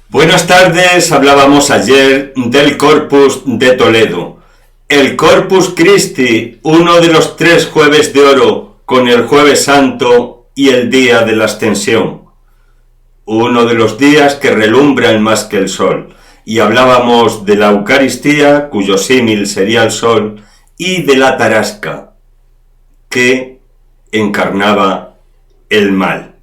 Buenas tardes, hablábamos ayer del Corpus de Toledo. El Corpus Christi, uno de los 3 jueves de oro, con el Jueves Santo y el día de la Ascensión. Uno de los días que relumbran más que el sol. Y hablábamos de la Eucaristía, cuyo símil sería el sol, y de la tarasca, que encarnaba el mal.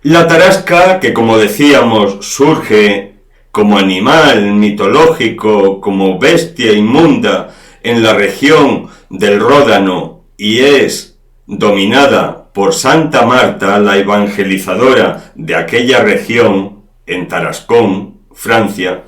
La tarasca, que como decíamos, surge como animal mitológico, como bestia inmunda en la región del Ródano y es dominada por Santa Marta, la evangelizadora de aquella región, en Tarascón, Francia,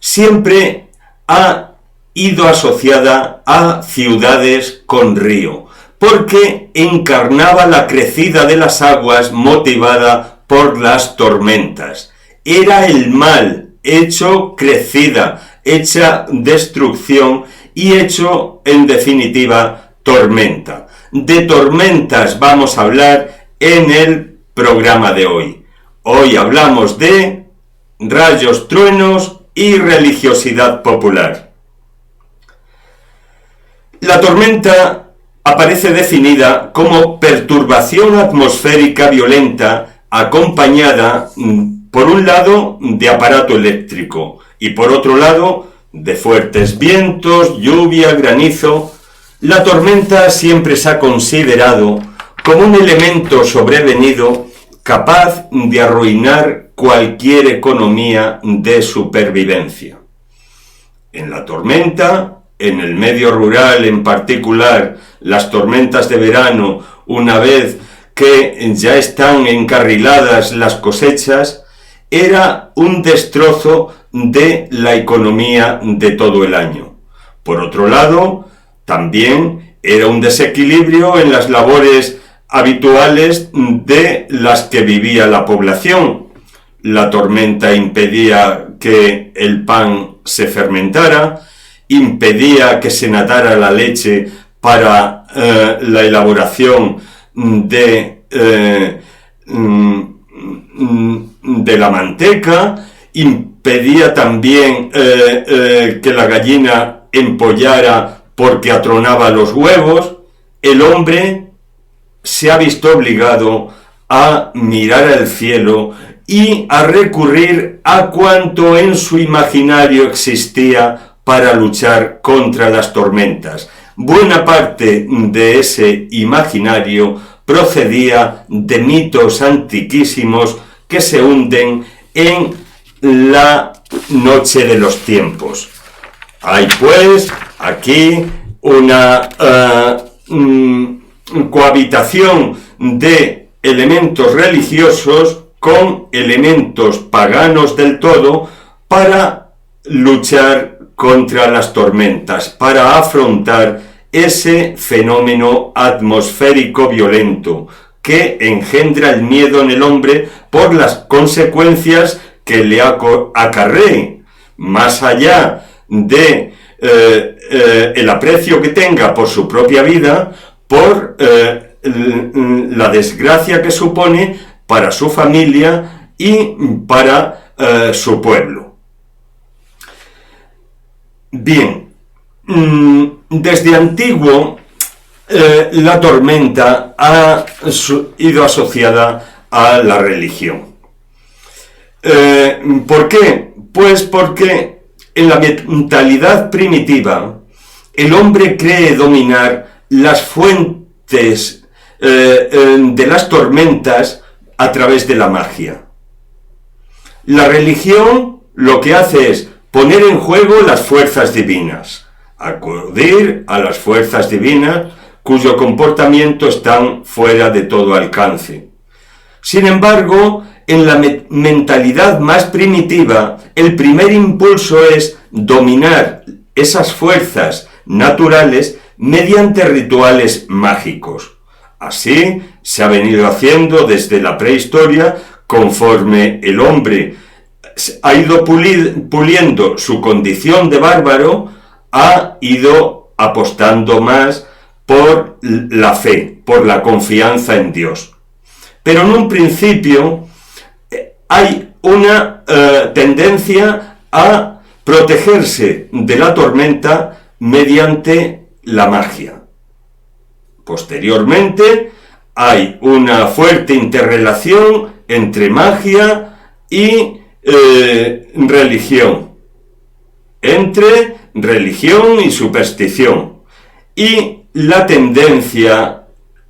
siempre ha ido asociada a ciudades con río, porque encarnaba la crecida de las aguas motivada por las tormentas. Era el mal hecho crecida, hecha destrucción y hecho, en definitiva, tormenta. De tormentas vamos a hablar en el programa de hoy. Hoy hablamos de rayos, truenos y religiosidad popular. La tormenta aparece definida como perturbación atmosférica violenta acompañada, por un lado, de aparato eléctrico y por otro lado, de fuertes vientos, lluvia, granizo. La tormenta siempre se ha considerado como un elemento sobrevenido capaz de arruinar cualquier economía de supervivencia. En la tormenta, en el medio rural en particular, las tormentas de verano, una vez que ya están encarriladas las cosechas, era un destrozo de la economía de todo el año. Por otro lado, también era un desequilibrio en las labores habituales de las que vivía la población. La tormenta impedía que el pan se fermentara, impedía que se natara la leche para la elaboración de la manteca, impedía también que la gallina empollara porque atronaba los huevos. El hombre se ha visto obligado a mirar al cielo y a recurrir a cuanto en su imaginario existía para luchar contra las tormentas. Buena parte de ese imaginario procedía de mitos antiquísimos que se hunden en la noche de los tiempos. Hay pues aquí una cohabitación de elementos religiosos con elementos paganos del todo para luchar contra las tormentas, para afrontar ese fenómeno atmosférico violento que engendra el miedo en el hombre por las consecuencias que le acarree, más allá de el aprecio que tenga por su propia vida, por la desgracia que supone para su familia y para su pueblo. Bien, desde antiguo la tormenta ha ido asociada a la religión. ¿Por qué? Pues porque en la mentalidad primitiva el hombre cree dominar las fuentes de las tormentas a través de la magia. La religión lo que hace es poner en juego las fuerzas divinas, acudir a las fuerzas divinas cuyo comportamiento están fuera de todo alcance. Sin embargo, en la mentalidad más primitiva, el primer impulso es dominar esas fuerzas naturales mediante rituales mágicos. Así se ha venido haciendo desde la prehistoria, conforme el hombre ha ido puliendo su condición de bárbaro, ha ido apostando más por la fe, por la confianza en Dios. Pero en un principio hay una tendencia a protegerse de la tormenta mediante la magia. Posteriormente, hay una fuerte interrelación entre magia y religión, entre religión y superstición. Y la tendencia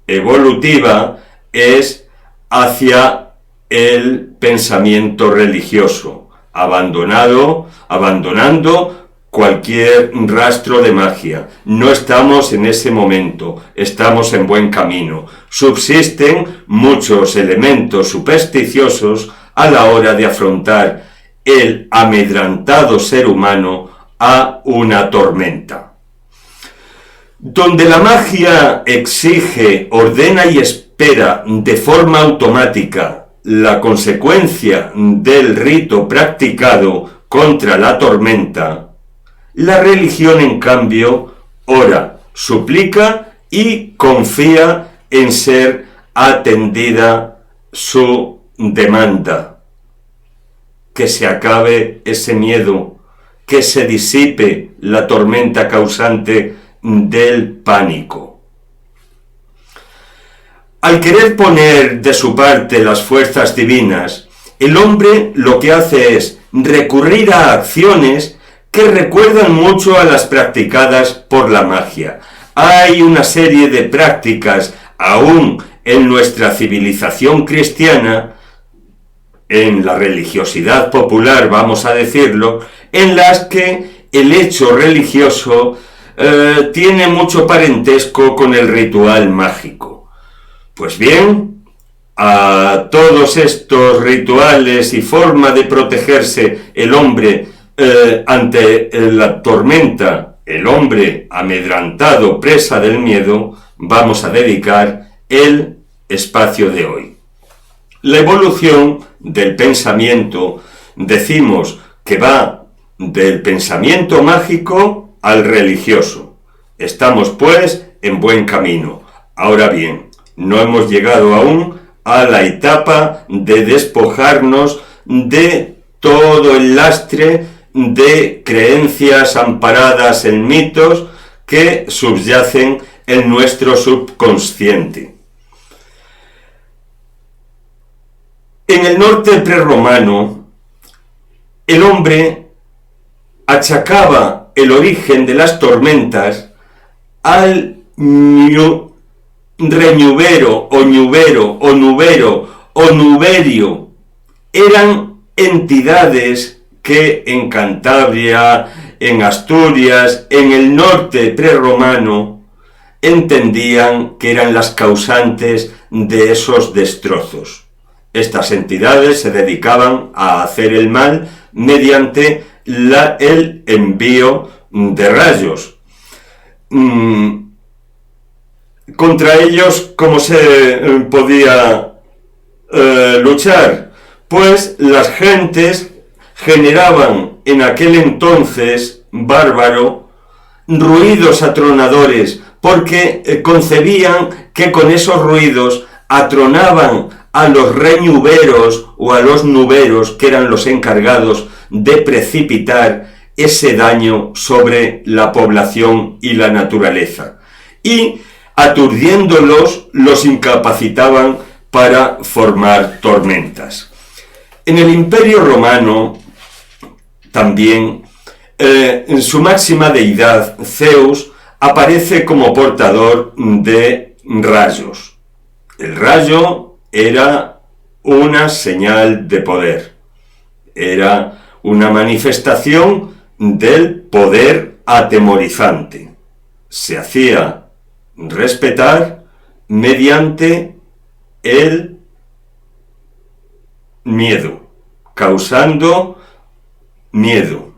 evolutiva es hacia el pensamiento religioso, abandonando cualquier rastro de magia. No estamos en ese momento, estamos en buen camino. Subsisten muchos elementos supersticiosos a la hora de afrontar el amedrantado ser humano a una tormenta. Donde la magia exige, ordena y espera de forma automática la consecuencia del rito practicado contra la tormenta, la religión, en cambio, ora, suplica y confía en ser atendida su demanda. Que se acabe ese miedo, que se disipe la tormenta causante del pánico. Al querer poner de su parte las fuerzas divinas, el hombre lo que hace es recurrir a acciones que recuerdan mucho a las practicadas por la magia. Hay una serie de prácticas, aún en nuestra civilización cristiana, en la religiosidad popular, vamos a decirlo, en las que el hecho religioso tiene mucho parentesco con el ritual mágico. Pues bien, a todos estos rituales y forma de protegerse el hombre ante la tormenta, el hombre amedrantado, presa del miedo, vamos a dedicar el espacio de hoy. La evolución del pensamiento, decimos que va del pensamiento mágico al religioso. Estamos pues en buen camino. Ahora bien, no hemos llegado aún a la etapa de despojarnos de todo el lastre de creencias amparadas en mitos que subyacen en nuestro subconsciente. En el norte prerromano, el hombre achacaba el origen de las tormentas al reñubero o ñubero o nubero o nuberio. Eran entidades que en Cantabria, en Asturias, en el norte prerromano, entendían que eran las causantes de esos destrozos. Estas entidades se dedicaban a hacer el mal mediante el envío de rayos. Contra ellos, ¿cómo se podía luchar? Pues las gentes generaban en aquel entonces bárbaro ruidos atronadores, porque concebían que con esos ruidos atronaban a los reñuberos o a los nuberos, que eran los encargados de precipitar ese daño sobre la población y la naturaleza. Y aturdiéndolos, los incapacitaban para formar tormentas. En el Imperio Romano también en su máxima deidad, Zeus, aparece como portador de rayos. El rayo era una señal de poder, era una manifestación del poder atemorizante. Se hacía respetar mediante el miedo, causando miedo.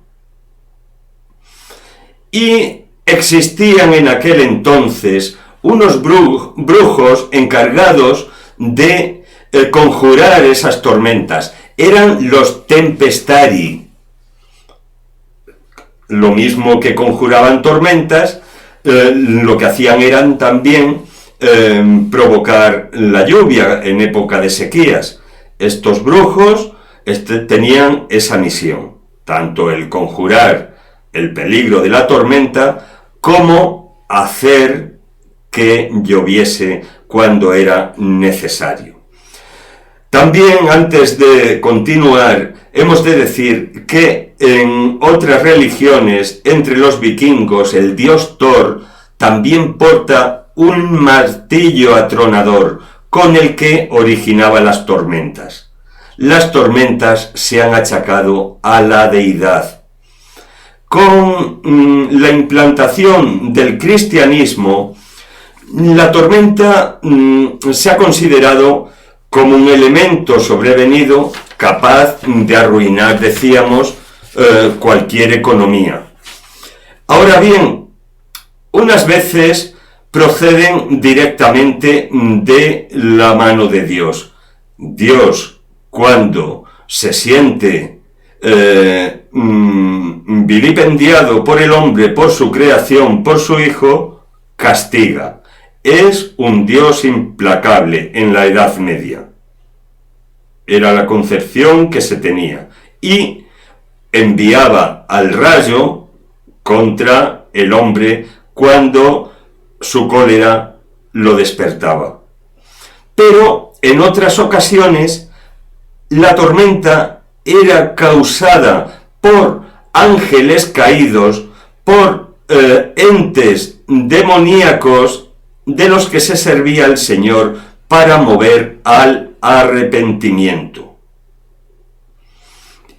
Y existían en aquel entonces unos brujos encargados de conjurar esas tormentas. Eran los tempestari. Lo mismo que conjuraban tormentas, lo que hacían eran también provocar la lluvia en época de sequías. Estos brujos tenían esa misión, tanto el conjurar el peligro de la tormenta como hacer que lloviese cuando era necesario. También, antes de continuar, hemos de decir que en otras religiones, entre los vikingos, el dios Thor también porta un martillo atronador con el que originaba las tormentas. Las tormentas se han achacado a la deidad. Con la implantación del cristianismo, la tormenta se ha considerado como un elemento sobrevenido capaz de arruinar, decíamos, cualquier economía. Ahora bien, unas veces proceden directamente de la mano de Dios. Dios, cuando se siente vilipendiado por el hombre, por su creación, por su Hijo, castiga. Es un Dios implacable en la Edad Media. Era la concepción que se tenía. Y enviaba al rayo contra el hombre cuando su cólera lo despertaba. Pero en otras ocasiones la tormenta era causada por ángeles caídos, por entes demoníacos de los que se servía el Señor para mover al arrepentimiento.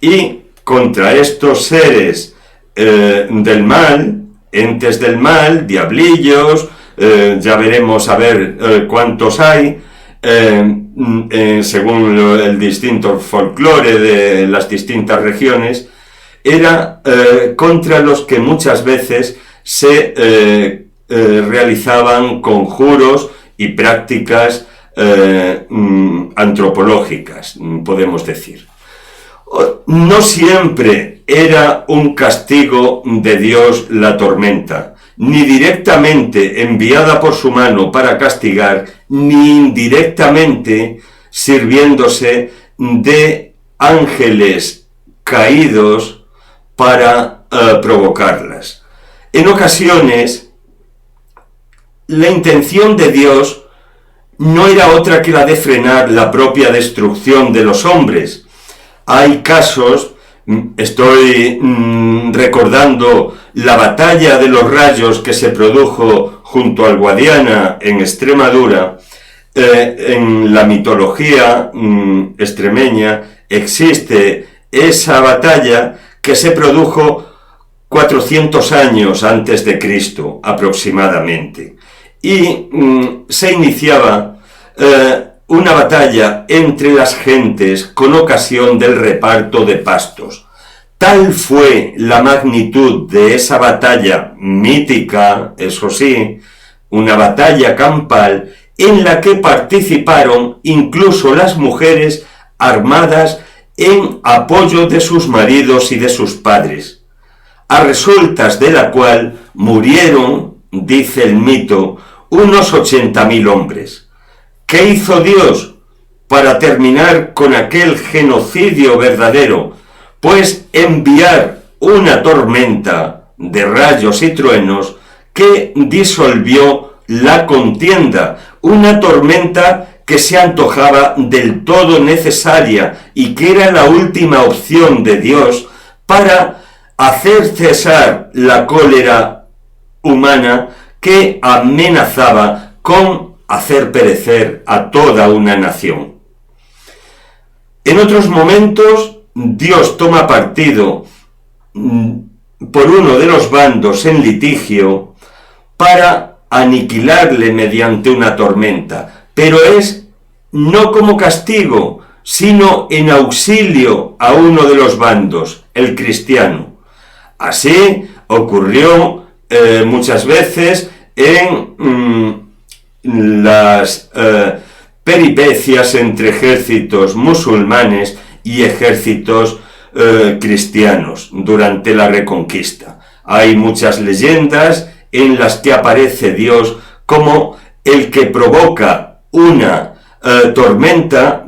Y contra estos seres del mal, entes del mal, diablillos, ya veremos a ver cuántos hay, según el distinto folclore de las distintas regiones, era contra los que muchas veces se realizaban conjuros y prácticas antropológicas, podemos decir. No siempre era un castigo de Dios la tormenta, ni directamente enviada por su mano para castigar, ni indirectamente sirviéndose de ángeles caídos para provocarlas. En ocasiones, la intención de Dios no era otra que la de frenar la propia destrucción de los hombres. Hay casos, estoy recordando la batalla de los rayos que se produjo junto al Guadiana en Extremadura. En la mitología extremeña existe esa batalla que se produjo 400 años antes de Cristo aproximadamente. Y se iniciaba una batalla entre las gentes con ocasión del reparto de pastos. Tal fue la magnitud de esa batalla mítica, eso sí, una batalla campal, en la que participaron incluso las mujeres armadas en apoyo de sus maridos y de sus padres, a resultas de la cual murieron, dice el mito, unos 80.000 hombres. ¿Qué hizo Dios para terminar con aquel genocidio verdadero? Pues enviar una tormenta de rayos y truenos que disolvió la contienda, una tormenta que se antojaba del todo necesaria y que era la última opción de Dios para hacer cesar la cólera humana que amenazaba con hacer perecer a toda una nación. En otros momentos, Dios toma partido por uno de los bandos en litigio para aniquilarle mediante una tormenta, pero es no como castigo, sino en auxilio a uno de los bandos, el cristiano. Así ocurrió muchas veces en las peripecias entre ejércitos musulmanes y ejércitos cristianos durante la Reconquista. Hay muchas leyendas en las que aparece Dios como el que provoca una tormenta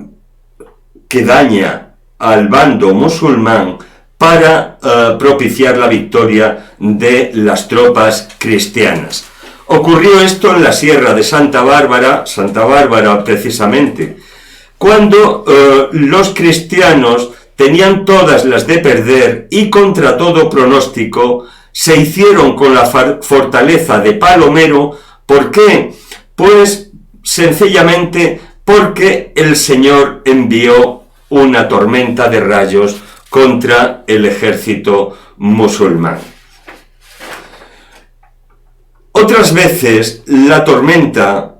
que daña al bando musulmán para propiciar la victoria de las tropas cristianas. Ocurrió esto en la sierra de Santa Bárbara precisamente, cuando los cristianos tenían todas las de perder y contra todo pronóstico se hicieron con la fortaleza de Palomero. ¿Por qué? Pues sencillamente porque el Señor envió una tormenta de rayos contra el ejército musulmán. Otras veces la tormenta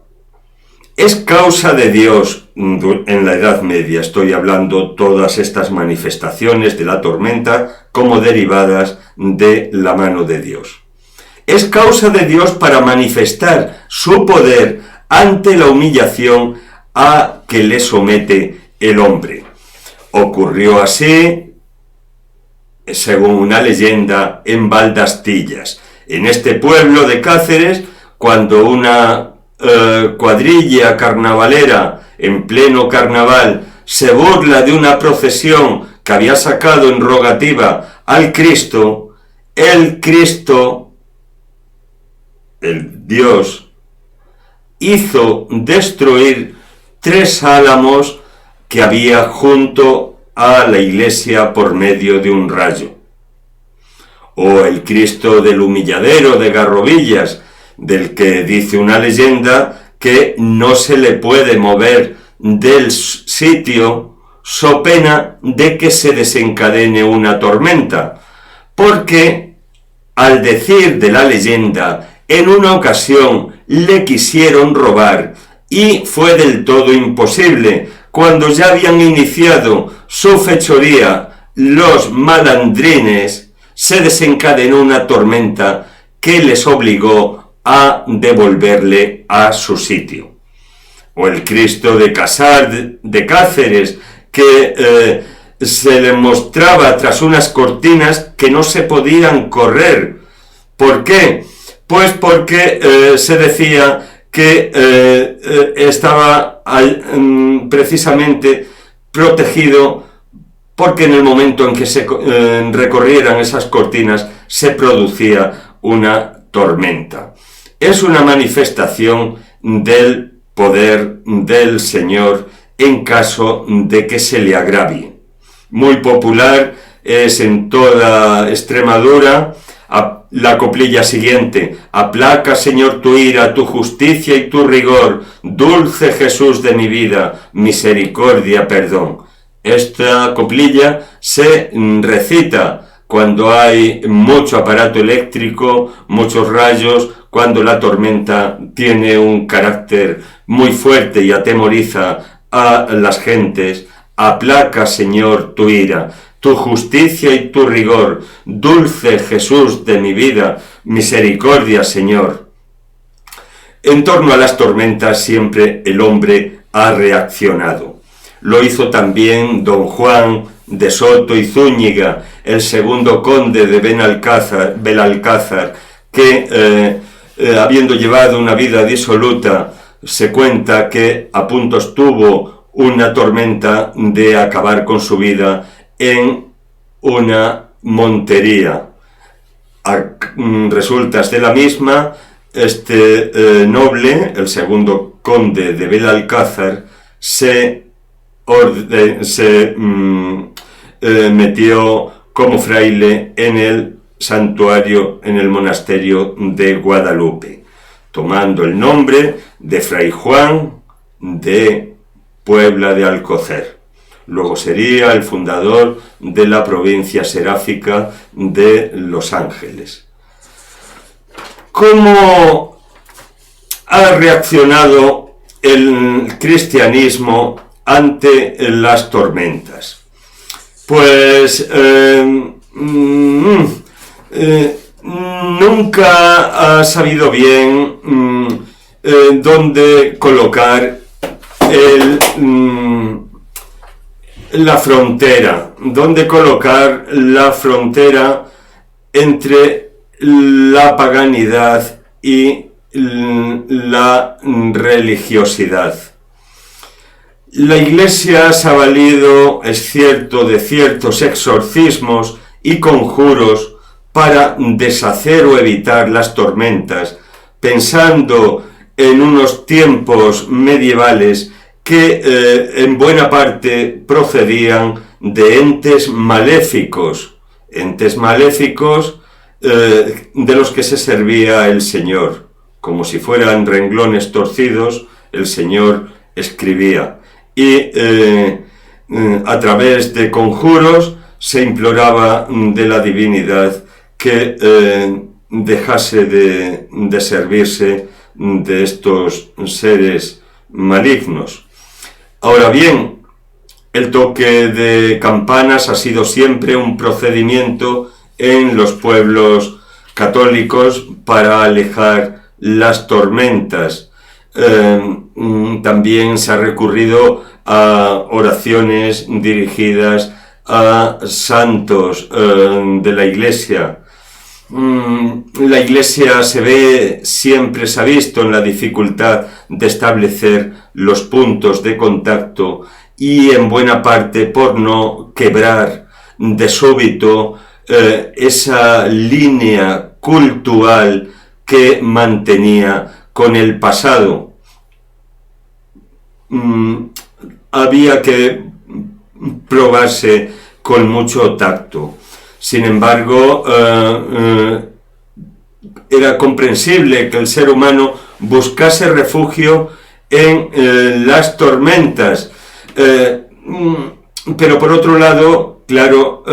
es causa de Dios en la Edad Media. Estoy hablando todas estas manifestaciones de la tormenta como derivadas de la mano de Dios. Es causa de Dios para manifestar su poder ante la humillación a que le somete el hombre. Ocurrió así, según una leyenda, en Valdastillas, en este pueblo de Cáceres, cuando una cuadrilla carnavalera en pleno carnaval se burla de una procesión que había sacado en rogativa al Cristo, el Dios, hizo destruir 3 álamos que había junto a la iglesia por medio de un rayo. O el Cristo del Humilladero de Garrovillas, del que dice una leyenda que no se le puede mover del sitio so pena de que se desencadene una tormenta, porque, al decir de la leyenda, en una ocasión le quisieron robar y fue del todo imposible. Cuando ya habían iniciado su fechoría los malandrines, se desencadenó una tormenta que les obligó a devolverle a su sitio. O el Cristo de Cáceres, que se le mostraba tras unas cortinas que no se podían correr. ¿Por qué? Pues porque se decía que estaba precisamente protegido, porque en el momento en que se recorrieran esas cortinas se producía una tormenta. Es una manifestación del poder del Señor en caso de que se le agravie. Muy popular es en toda Extremadura la coplilla siguiente: aplaca, Señor, tu ira, tu justicia y tu rigor, dulce Jesús de mi vida, misericordia, perdón. Esta coplilla se recita cuando hay mucho aparato eléctrico, muchos rayos, cuando la tormenta tiene un carácter muy fuerte y atemoriza a las gentes. Aplaca, Señor, tu ira, tu justicia y tu rigor, dulce Jesús de mi vida, misericordia, Señor. En torno a las tormentas siempre el hombre ha reaccionado. Lo hizo también don Juan de Soto y Zúñiga, el segundo conde de Belalcázar, que habiendo llevado una vida disoluta, se cuenta que a punto estuvo una tormenta de acabar con su vida en una montería. A resultas de la misma, este noble, el segundo conde de Belalcázar, se metió como fraile en el santuario, en el monasterio de Guadalupe, tomando el nombre de Fray Juan de Puebla de Alcocer. Luego sería el fundador de la provincia seráfica de Los Ángeles. ¿Cómo ha reaccionado el cristianismo ante las tormentas? Pues nunca ha sabido bien dónde colocar la frontera, entre la paganidad y la religiosidad. La Iglesia se ha valido, es cierto, de ciertos exorcismos y conjuros para deshacer o evitar las tormentas, pensando en unos tiempos medievales que en buena parte procedían de entes maléficos de los que se servía el Señor. Como si fueran renglones torcidos, el Señor escribía. Y a través de conjuros se imploraba de la divinidad que dejase de servirse de estos seres malignos. Ahora bien, el toque de campanas ha sido siempre un procedimiento en los pueblos católicos para alejar las tormentas. También se ha recurrido a oraciones dirigidas a santos de la Iglesia. La Iglesia siempre se ha visto en la dificultad de establecer los puntos de contacto y en buena parte por no quebrar de súbito esa línea cultural que mantenía con el pasado. Había que probarse con mucho tacto. Sin embargo, era comprensible que el ser humano buscase refugio en las tormentas. Pero por otro lado, claro,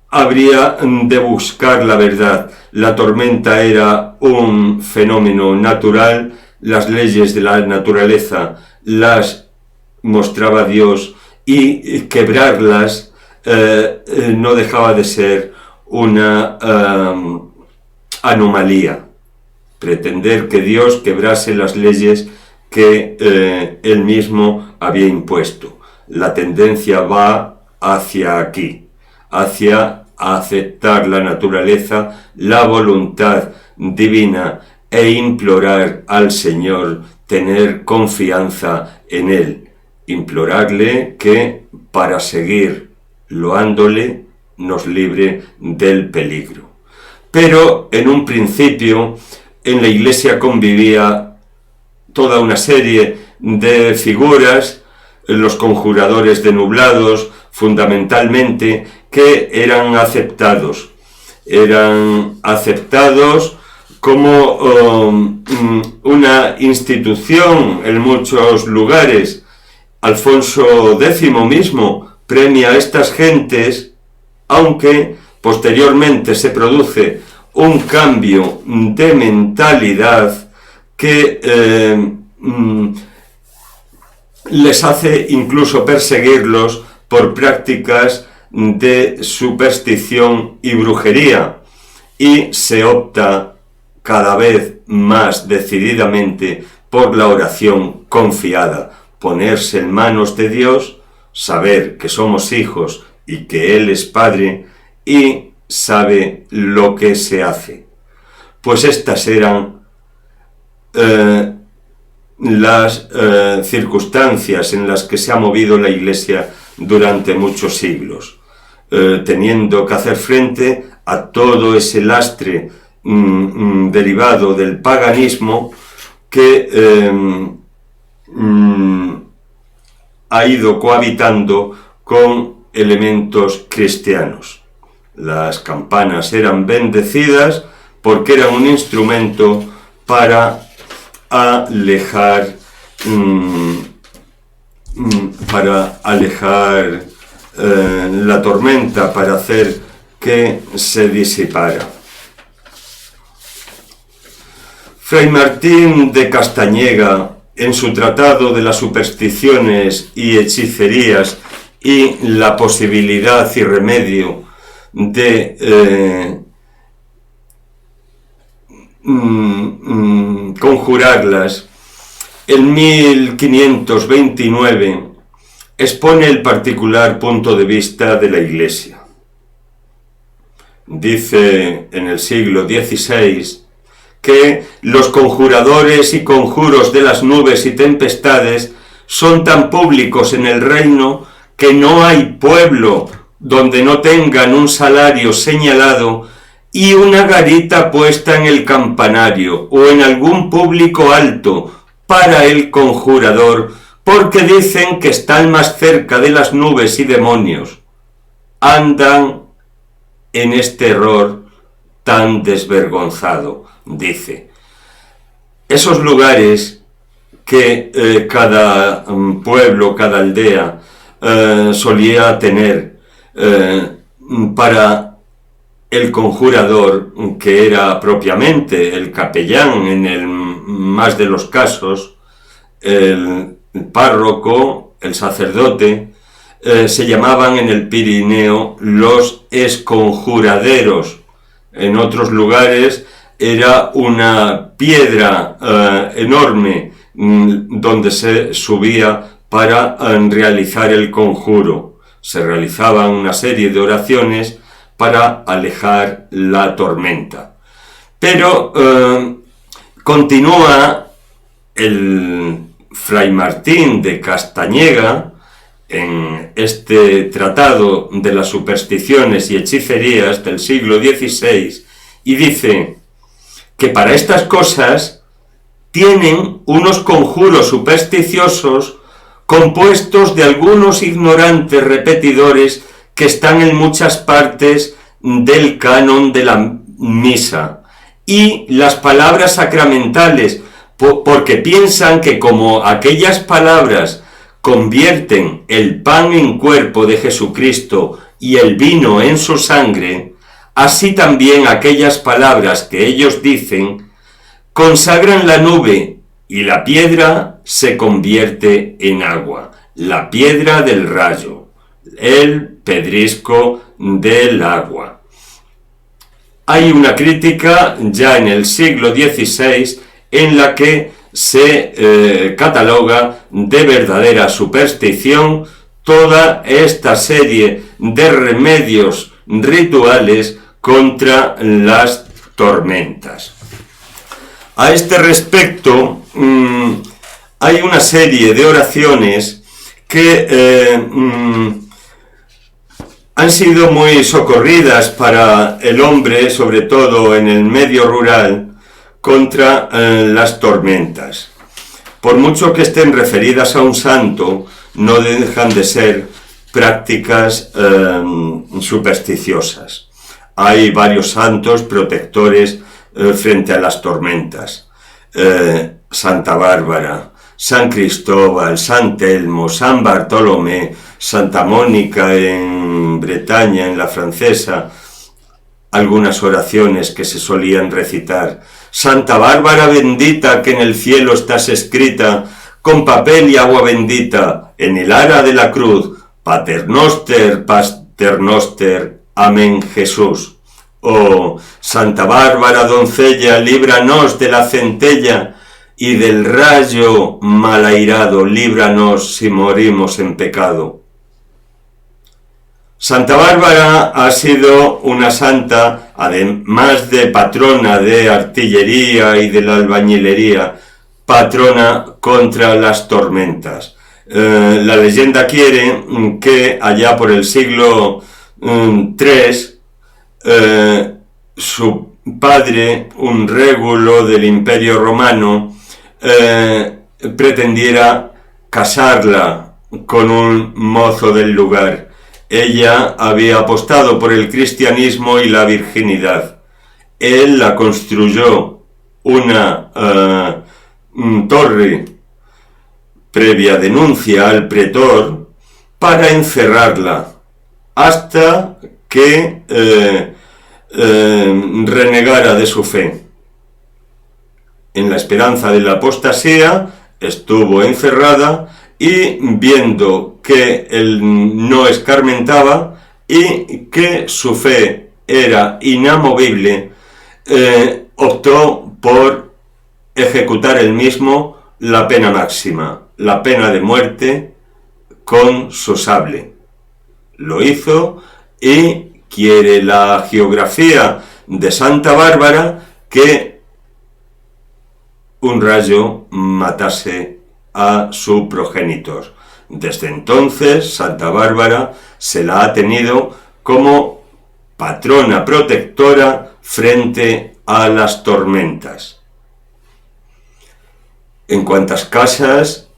habría de buscar la verdad. La tormenta era un fenómeno natural, las leyes de la naturaleza las mostraba Dios y quebrarlas no dejaba de ser una anomalía. Pretender que Dios quebrase las leyes que Él mismo había impuesto. La tendencia va hacia aquí, hacia aceptar la naturaleza, la voluntad divina e implorar al Señor, tener confianza en Él, implorarle que para seguir loándole nos libre del peligro. Pero en un principio en la Iglesia convivía toda una serie de figuras, los conjuradores de nublados fundamentalmente, que eran aceptados como una institución en muchos lugares. Alfonso X mismo premia a estas gentes, aunque posteriormente se produce un cambio de mentalidad que les hace incluso perseguirlos por prácticas de superstición y brujería, y se opta cada vez más decididamente por la oración confiada, ponerse en manos de Dios, saber que somos hijos y que Él es Padre y sabe lo que se hace. Pues estas eran las circunstancias en las que se ha movido la Iglesia durante muchos siglos, teniendo que hacer frente a todo ese lastre derivado del paganismo que ha ido cohabitando con elementos cristianos. Las campanas eran bendecidas porque eran un instrumento para alejar la tormenta, para hacer que se disipara. Fray Martín de Castañega, en su tratado de las supersticiones y hechicerías y la posibilidad y remedio de conjurarlas, en 1529 expone el particular punto de vista de la Iglesia. Dice en el siglo XVI que los conjuradores y conjuros de las nubes y tempestades son tan públicos en el reino que no hay pueblo donde no tengan un salario señalado y una garita puesta en el campanario o en algún público alto para el conjurador, porque dicen que están más cerca de las nubes y demonios. Andan en este error tan desvergonzado, dice. Esos lugares que cada pueblo, cada aldea solía tener para el conjurador, que era propiamente el capellán en el más de los casos, el párroco, el sacerdote, se llamaban en el Pirineo los esconjuraderos. En otros lugares era una piedra enorme donde se subía para realizar el conjuro. Se realizaban una serie de oraciones para alejar la tormenta. Pero continúa el Fray Martín de Castañega en este tratado de las supersticiones y hechicerías del siglo XVI y dice que para estas cosas tienen unos conjuros supersticiosos compuestos de algunos ignorantes repetidores que están en muchas partes del canon de la misa, y las palabras sacramentales, porque piensan que como aquellas palabras convierten el pan en cuerpo de Jesucristo y el vino en su sangre, así también aquellas palabras que ellos dicen consagran la nube y la piedra se convierte en agua, la piedra del rayo, el pedrisco del agua. Hay una crítica ya en el siglo XVI en la que se cataloga de verdadera superstición toda esta serie de remedios rituales contra las tormentas. A este respecto, hay una serie de oraciones que han sido muy socorridas para el hombre, sobre todo en el medio rural, contra las tormentas. Por mucho que estén referidas a un santo, no dejan de ser prácticas supersticiosas. Hay varios santos protectores frente a las tormentas. Santa Bárbara, San Cristóbal, San Telmo, San Bartolomé, Santa Mónica en Bretaña, en la francesa, algunas oraciones que se solían recitar. Santa Bárbara bendita, que en el cielo estás escrita, con papel y agua bendita, en el ara de la cruz, Pater Noster, amén Jesús. Oh, Santa Bárbara doncella, líbranos de la centella y del rayo malairado, líbranos si morimos en pecado. Santa Bárbara ha sido una santa, además de patrona de artillería y de la albañilería, patrona contra las tormentas. La leyenda quiere que allá por el siglo III, su padre, un régulo del Imperio Romano, pretendiera casarla con un mozo del lugar. Ella había apostado por el cristianismo y la virginidad. Él la construyó una torre previa denuncia al pretor para encerrarla hasta que renegara de su fe. En la esperanza de la apostasía estuvo encerrada y viendo que él no escarmentaba y que su fe era inamovible, optó por ejecutar él mismo la pena máxima, la pena de muerte con su sable. Lo hizo y quiere la geografía de Santa Bárbara que un rayo matase a su progenitor. Desde entonces, Santa Bárbara se la ha tenido como patrona protectora frente a las tormentas. En cuantas casas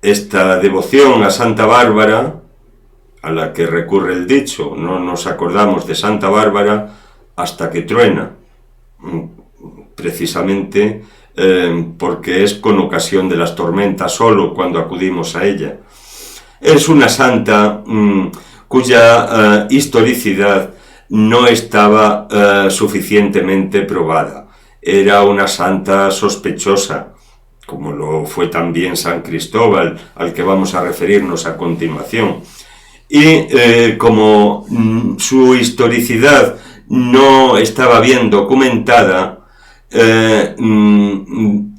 esta devoción a Santa Bárbara, a la que recurre el dicho, no nos acordamos de Santa Bárbara hasta que truena, precisamente porque es con ocasión de las tormentas solo cuando acudimos a ella. Es una santa cuya historicidad no estaba suficientemente probada. Era una santa sospechosa, como lo fue también San Cristóbal, al que vamos a referirnos a continuación. Y como su historicidad no estaba bien documentada,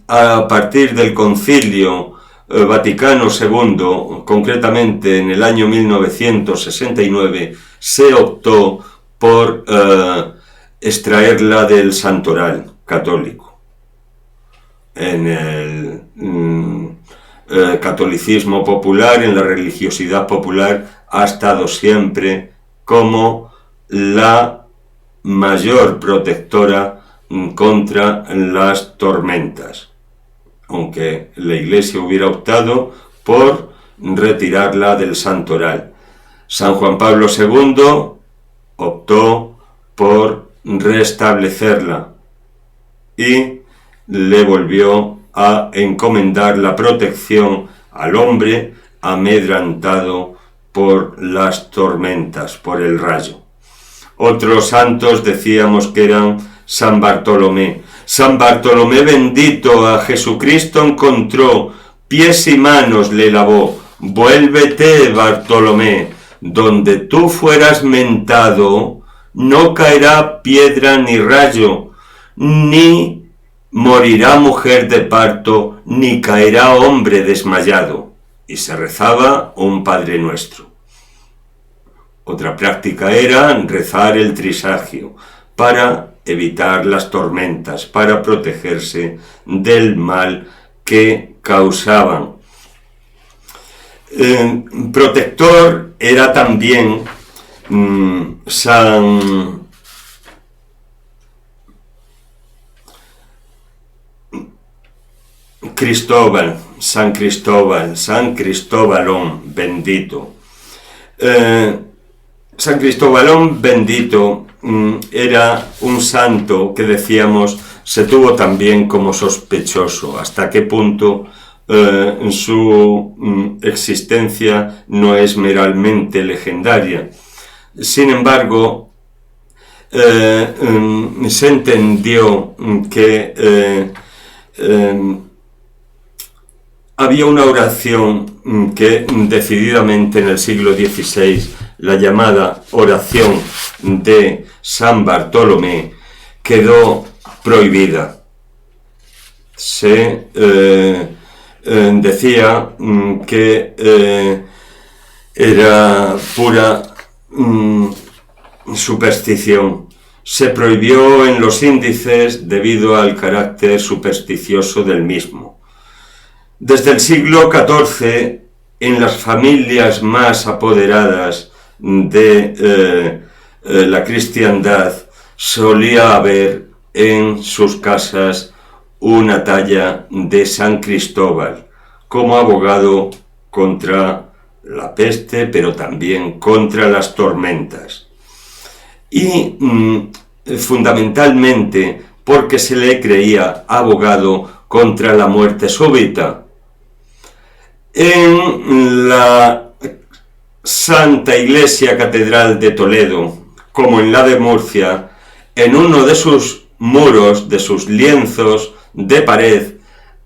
a partir del Concilio Vaticano II, concretamente en el año 1969, se optó por extraerla del santoral católico. En el catolicismo popular, en la religiosidad popular, ha estado siempre como la mayor protectora contra las tormentas, aunque la Iglesia hubiera optado por retirarla del santoral. San Juan Pablo II optó por restablecerla y le volvió a encomendar la protección al hombre amedrantado por las tormentas, por el rayo. Otros santos decíamos que eran San Bartolomé. San Bartolomé bendito a Jesucristo encontró, pies y manos le lavó. Vuélvete, Bartolomé, donde tú fueras mentado, no caerá piedra ni rayo, ni morirá mujer de parto, ni caerá hombre desmayado. Y se rezaba un Padre Nuestro. Otra práctica era rezar el trisagio para evitar las tormentas, para protegerse del mal que causaban. Protector era también San Cristóbal, San Cristóbalón bendito. San Cristóbalón bendito era un santo que decíamos se tuvo también como sospechoso. ¿Hasta qué punto su existencia no es meramente legendaria? Sin embargo, se entendió que había una oración que decididamente en el siglo XVI, la llamada oración de San Bartolomé, quedó prohibida. Se decía que era pura superstición. Se prohibió en los índices debido al carácter supersticioso del mismo. Desde el siglo XIV, en las familias más apoderadas de la cristiandad, solía haber en sus casas una talla de San Cristóbal, como abogado contra la peste, pero también contra las tormentas. Y fundamentalmente porque se le creía abogado contra la muerte súbita. En la Santa Iglesia Catedral de Toledo, como en la de Murcia, en uno de sus muros, de sus lienzos de pared,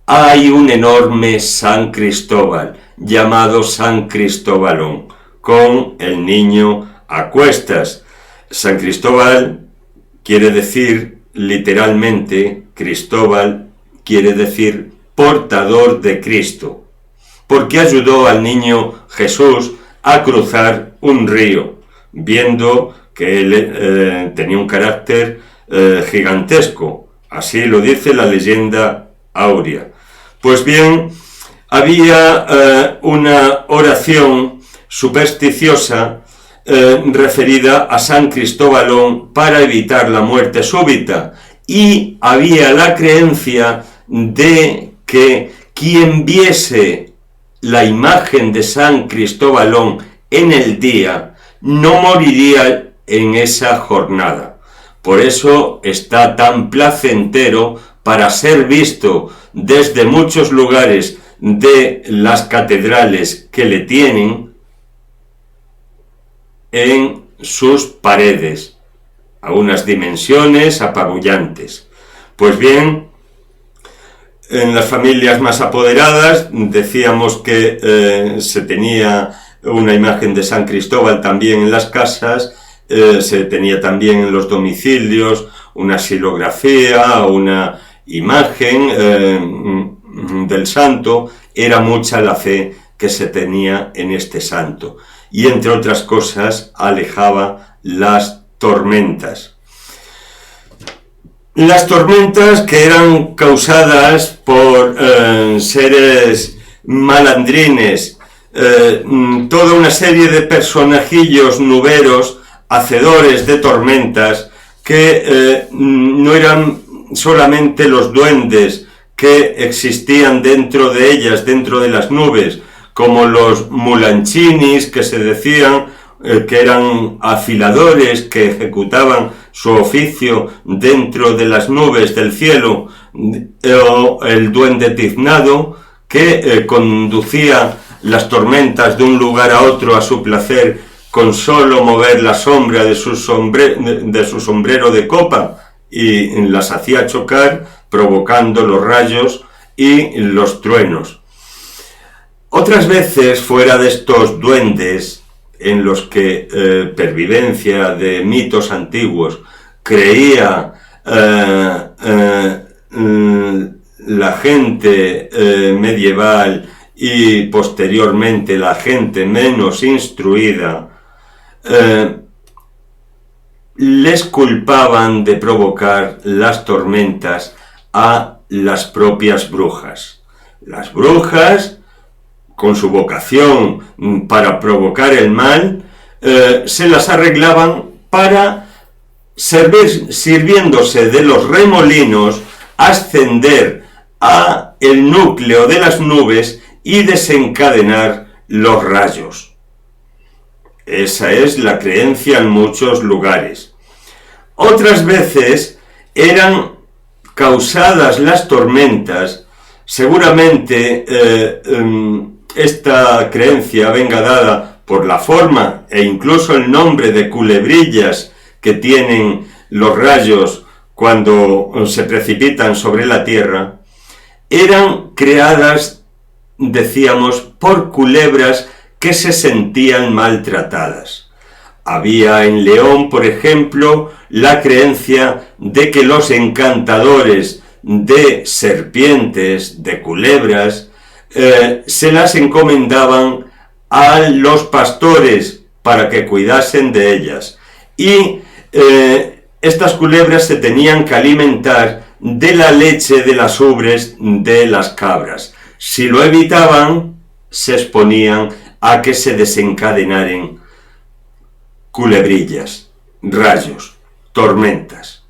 hay un enorme San Cristóbal, llamado San Cristóbalón, con el niño a cuestas. San Cristóbal quiere decir, literalmente, Cristóbal quiere decir portador de Cristo, porque ayudó al niño Jesús a cruzar un río, viendo que él tenía un carácter gigantesco. Así lo dice la leyenda áurea. Pues bien, había una oración supersticiosa referida a San Cristóbalón para evitar la muerte súbita, y había la creencia de que quien viese la imagen de San Cristóbalón en el día no moriría en esa jornada. Por eso está tan placentero para ser visto desde muchos lugares de las catedrales que le tienen en sus paredes, a unas dimensiones apabullantes. Pues bien, en las familias más apoderadas decíamos que se tenía una imagen de San Cristóbal también en las casas, se tenía también en los domicilios una xilografía, una imagen del santo. Era mucha la fe que se tenía en este santo, y entre otras cosas alejaba las tormentas. Las tormentas que eran causadas por seres malandrines, toda una serie de personajillos nuberos, hacedores de tormentas, que no eran solamente los duendes que existían dentro de ellas, dentro de las nubes, como los mulanchinis, que se decían que eran afiladores que ejecutaban su oficio dentro de las nubes del cielo, o el duende tiznado, que conducía las tormentas de un lugar a otro a su placer con solo mover la sombra de su sombrero de copa, y las hacía chocar, provocando los rayos y los truenos. Otras veces, fuera de estos duendes, en los que pervivencia de mitos antiguos creía la gente medieval y posteriormente la gente menos instruida, les culpaban de provocar las tormentas a las propias brujas. Las brujas, con su vocación para provocar el mal, se las arreglaban para sirviéndose de los remolinos, ascender a el núcleo de las nubes y desencadenar los rayos. Esa es la creencia en muchos lugares. Otras veces eran causadas las tormentas, seguramente esta creencia venga dada por la forma e incluso el nombre de culebrillas que tienen los rayos cuando se precipitan sobre la tierra. Eran creadas, decíamos, por culebras que se sentían maltratadas. Había en León, por ejemplo, la creencia de que los encantadores de serpientes, de culebras, se las encomendaban a los pastores para que cuidasen de ellas, y estas culebras se tenían que alimentar de la leche de las ubres de las cabras. Si lo evitaban, se exponían a que se desencadenaran culebrillas, rayos, tormentas.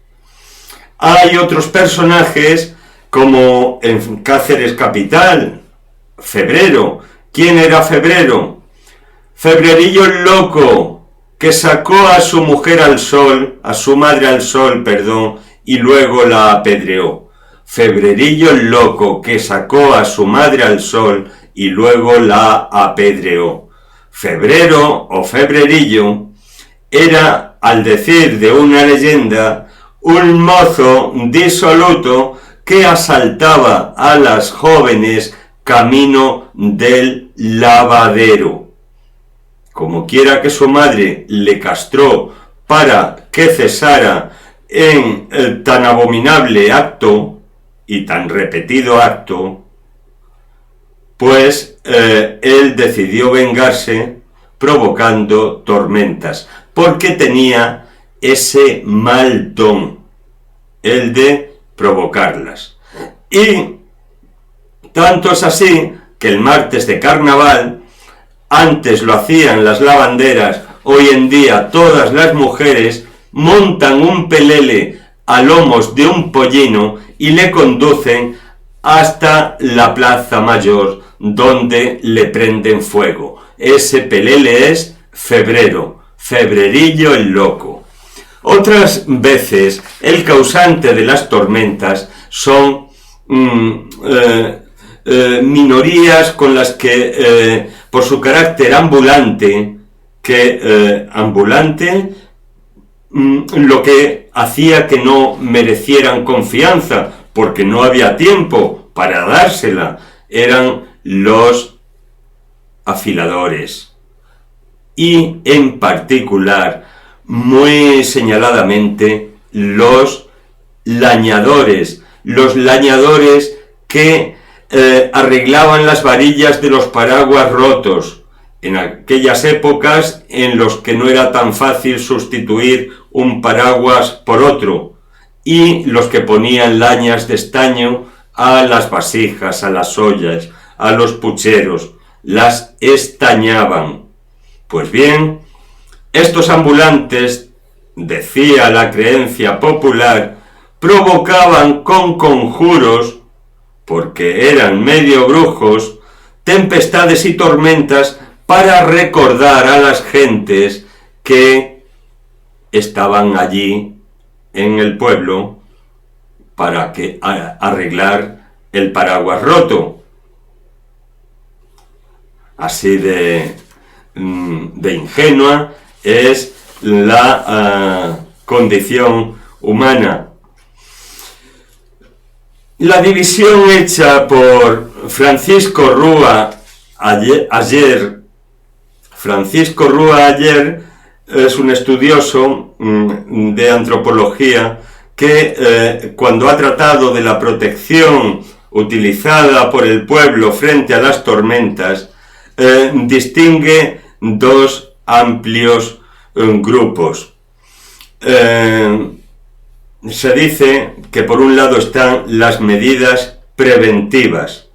Hay otros personajes, como en Cáceres capital, Febrero. ¿Quién era Febrero? Febrerillo el loco, que sacó a su mujer al sol, a su madre al sol, perdón, y luego la apedreó. Febrerillo el loco, que sacó a su madre al sol y luego la apedreó. Febrero o Febrerillo era, al decir de una leyenda, un mozo disoluto que asaltaba a las jóvenes camino del lavadero. Como quiera que su madre le castró para que cesara en tan abominable acto y tan repetido acto, pues él decidió vengarse provocando tormentas, porque tenía ese mal don, el de provocarlas. Y tanto es así que el martes de carnaval, antes lo hacían las lavanderas, hoy en día todas las mujeres montan un pelele a lomos de un pollino y le conducen hasta la Plaza Mayor, donde le prenden fuego. Ese pelele es febrero, febrerillo el loco. Otras veces el causante de las tormentas son minorías con las que por su carácter ambulante, lo que hacía que no merecieran confianza, porque no había tiempo para dársela, eran los afiladores. Y en particular, muy señaladamente, los lañadores que arreglaban las varillas de los paraguas rotos, en aquellas épocas en los que no era tan fácil sustituir un paraguas por otro, y los que ponían lañas de estaño a las vasijas, a las ollas, a los pucheros, las estañaban. Pues bien, estos ambulantes, decía la creencia popular, provocaban con conjuros, porque eran medio brujos, tempestades y tormentas para recordar a las gentes que estaban allí en el pueblo para arreglar el paraguas roto. Así de ingenua es la condición humana. La división hecha por Francisco Rúa Aller es un estudioso de antropología que cuando ha tratado de la protección utilizada por el pueblo frente a las tormentas, distingue dos amplios grupos. Se dice que por un lado están las medidas preventivas.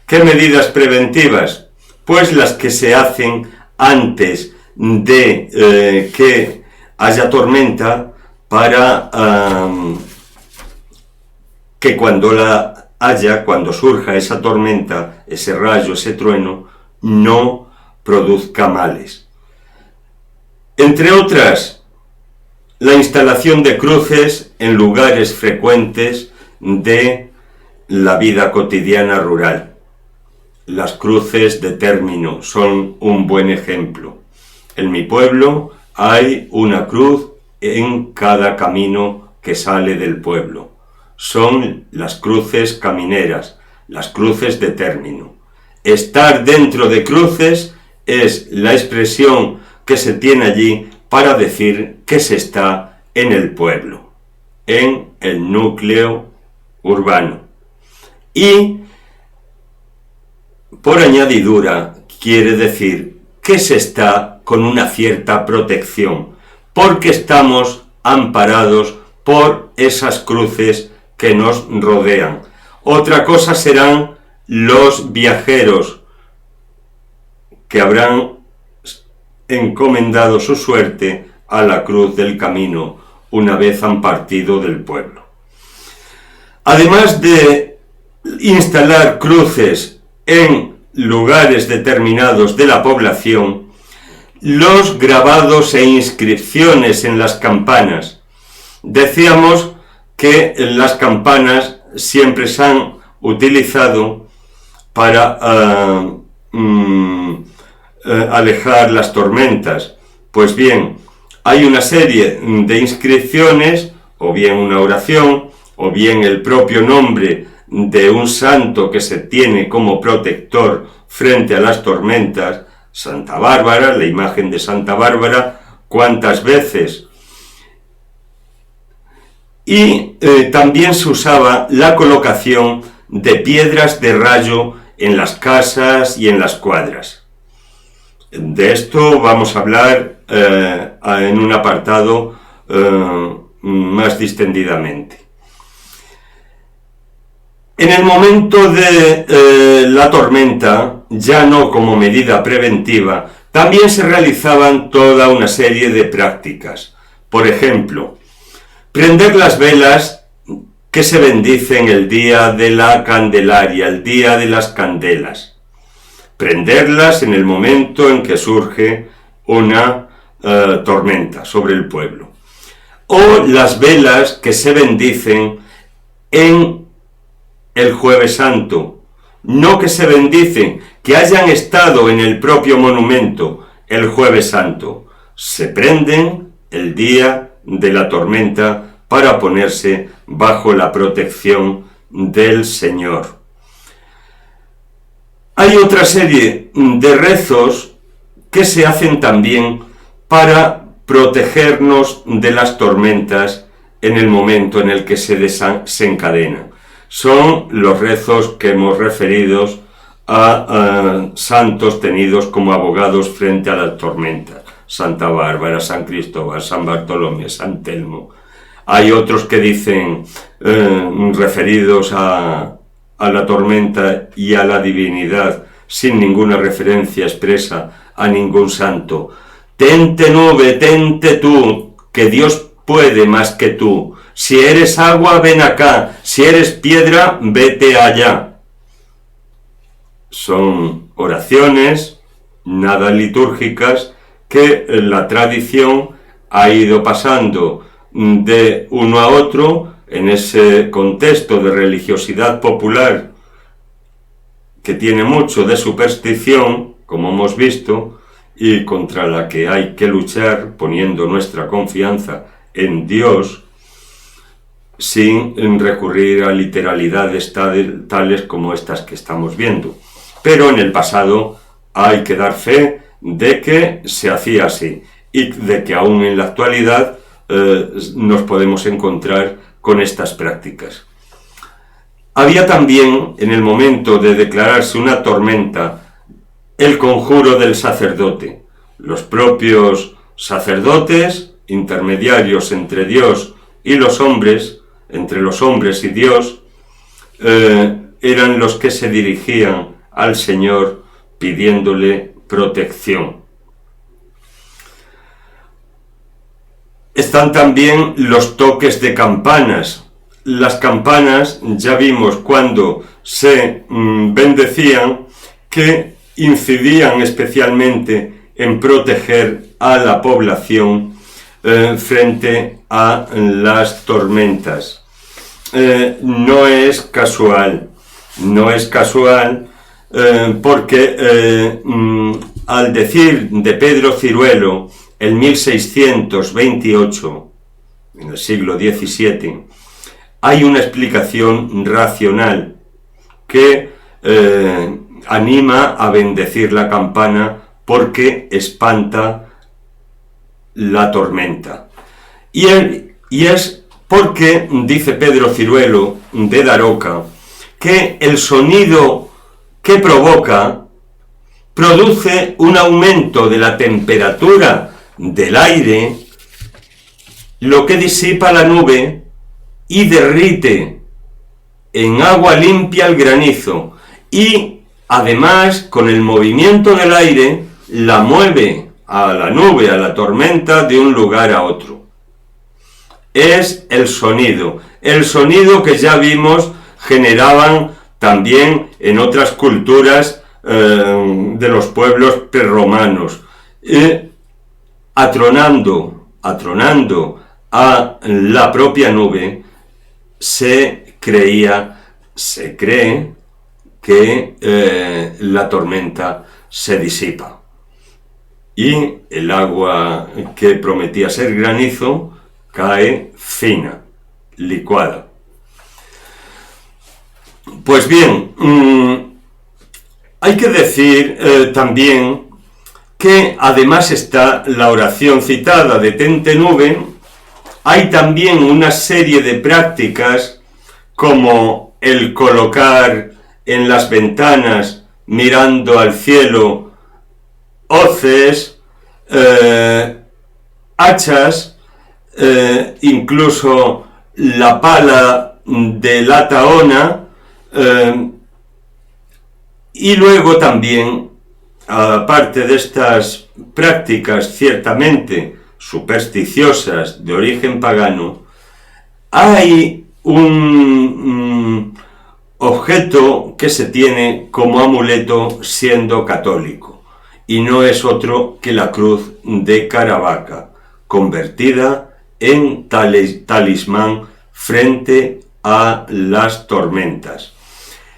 ¿Qué medidas preventivas? Pues las que se hacen antes de que haya tormenta para que cuando surja esa tormenta, ese rayo, ese trueno, no produzca males. Entre otras, la instalación de cruces en lugares frecuentes de la vida cotidiana rural. Las cruces de término son un buen ejemplo. En mi pueblo hay una cruz en cada camino que sale del pueblo. Son las cruces camineras, las cruces de término. Estar dentro de cruces es la expresión que se tiene allí para decir que se está en el pueblo, en el núcleo urbano. Y, por añadidura, quiere decir que se está con una cierta protección, porque estamos amparados por esas cruces que nos rodean. Otra cosa serán los viajeros que habrán encomendado su suerte a la cruz del camino una vez han partido del pueblo. Además de instalar cruces en lugares determinados de la población, los grabados e inscripciones en las campanas. Decíamos que las campanas siempre se han utilizado para alejar las tormentas. Pues bien, hay una serie de inscripciones, o bien una oración, o bien el propio nombre de un santo que se tiene como protector frente a las tormentas, Santa Bárbara, la imagen de Santa Bárbara, ¿cuántas veces? Y también se usaba la colocación de piedras de rayo en las casas y en las cuadras. De esto vamos a hablar en un apartado más distendidamente. En el momento de la tormenta, ya no como medida preventiva, también se realizaban toda una serie de prácticas. Por ejemplo, prender las velas que se bendicen el día de la Candelaria, el día de las candelas. Prenderlas en el momento en que surge una tormenta sobre el pueblo. O las velas que se bendicen en el Jueves Santo, no que se bendicen, que hayan estado en el propio monumento el Jueves Santo, se prenden el día de la tormenta para ponerse bajo la protección del Señor. Hay otra serie de rezos que se hacen también para protegernos de las tormentas en el momento en el que se desencadenan. Son los rezos que hemos referido a santos tenidos como abogados frente a las tormentas. Santa Bárbara, San Cristóbal, San Bartolomé, San Telmo. Hay otros que dicen referidos a la tormenta y a la divinidad, sin ninguna referencia expresa a ningún santo. Tente nube, tente tú, que Dios puede más que tú. Si eres agua, ven acá. Si eres piedra, vete allá. Son oraciones nada litúrgicas que la tradición ha ido pasando de uno a otro en ese contexto de religiosidad popular que tiene mucho de superstición, como hemos visto, y contra la que hay que luchar poniendo nuestra confianza en Dios, sin recurrir a literalidades tales como estas que estamos viendo. Pero en el pasado hay que dar fe de que se hacía así y de que aún en la actualidad nos podemos encontrar con estas prácticas. Había también, en el momento de declararse una tormenta, el conjuro del sacerdote. Los propios sacerdotes, intermediarios entre Dios y los hombres, entre los hombres y Dios, eran los que se dirigían al Señor pidiéndole protección. Están también los toques de campanas. Las campanas, ya vimos cuando se bendecían, que incidían especialmente en proteger a la población frente a las tormentas. No es casual porque al decir de Pedro Ciruelo, en 1628, en el siglo XVII, hay una explicación racional que anima a bendecir la campana porque espanta la tormenta. Y es porque, dice Pedro Ciruelo de Daroca, que el sonido que provoca produce un aumento de la temperatura del aire, lo que disipa la nube y derrite en agua limpia el granizo, y además con el movimiento del aire la mueve a la nube, a la tormenta, de un lugar a otro. Es el sonido que ya vimos generaban también en otras culturas de los pueblos prerromanos, atronando a la propia nube. Se cree que la tormenta se disipa y el agua que prometía ser granizo cae fina, licuada. Pues bien, hay que decir también que además está la oración citada de Tente Nube. Hay también una serie de prácticas como el colocar en las ventanas, mirando al cielo, hoces, hachas, incluso la pala de la tahona, Y luego también, aparte de estas prácticas ciertamente supersticiosas de origen pagano, hay un objeto que se tiene como amuleto siendo católico, y no es otro que la cruz de Caravaca, convertida en talismán frente a las tormentas.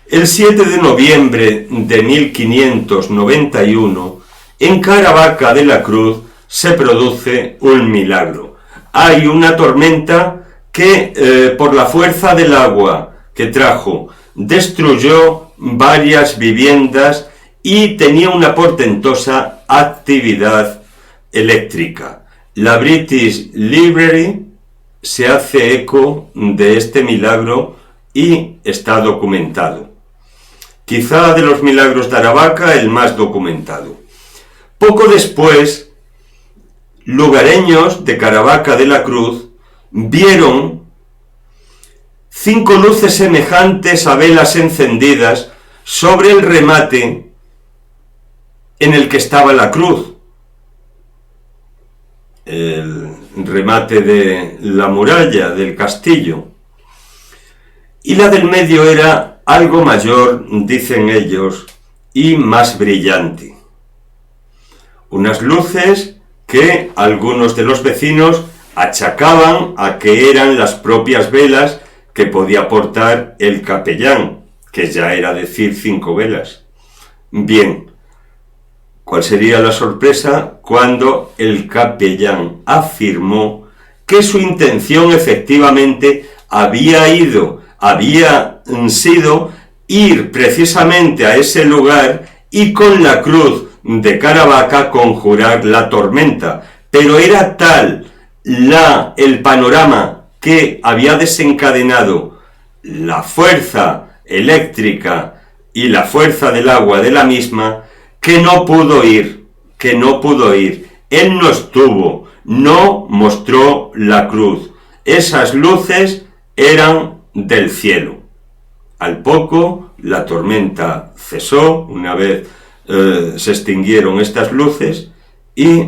El 7 de noviembre de 1591, en Caravaca de la Cruz se produce un milagro. Hay una tormenta que, por la fuerza del agua que trajo, destruyó varias viviendas y tenía una portentosa actividad eléctrica. La British Library se hace eco de este milagro y está documentado. Quizá de los milagros de Aravaca el más documentado. Poco después, lugareños de Caravaca de la Cruz vieron 5 luces semejantes a velas encendidas sobre el remate en el que estaba la cruz. El remate de la muralla del castillo. Y la del medio era algo mayor, dicen ellos, y más brillante. Unas luces que algunos de los vecinos achacaban a que eran las propias velas que podía portar el capellán, que ya era decir 5 velas. Bien, ¿cuál sería la sorpresa cuando el capellán afirmó que su intención efectivamente había sido ir precisamente a ese lugar y con la cruz de Caravaca conjurar la tormenta? Pero era tal el panorama que había desencadenado la fuerza eléctrica y la fuerza del agua de la misma, que no pudo ir. Él no estuvo, no mostró la cruz. Esas luces eran del cielo. Al poco, la tormenta cesó, una vez se extinguieron estas luces, y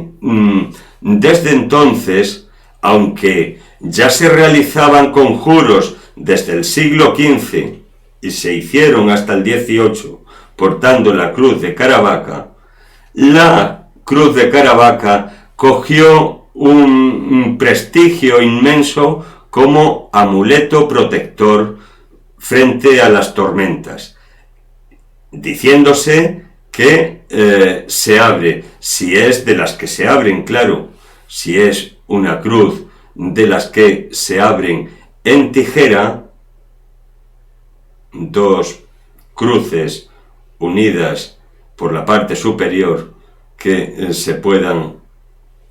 desde entonces, aunque ya se realizaban conjuros desde el siglo XV y se hicieron hasta el XVIII portando la cruz de Caravaca, la cruz de Caravaca cogió un prestigio inmenso como amuleto protector frente a las tormentas, diciéndose que se abre, si es de las que se abren, claro, si es una cruz de las que se abren en tijera, 2 cruces unidas por la parte superior que se puedan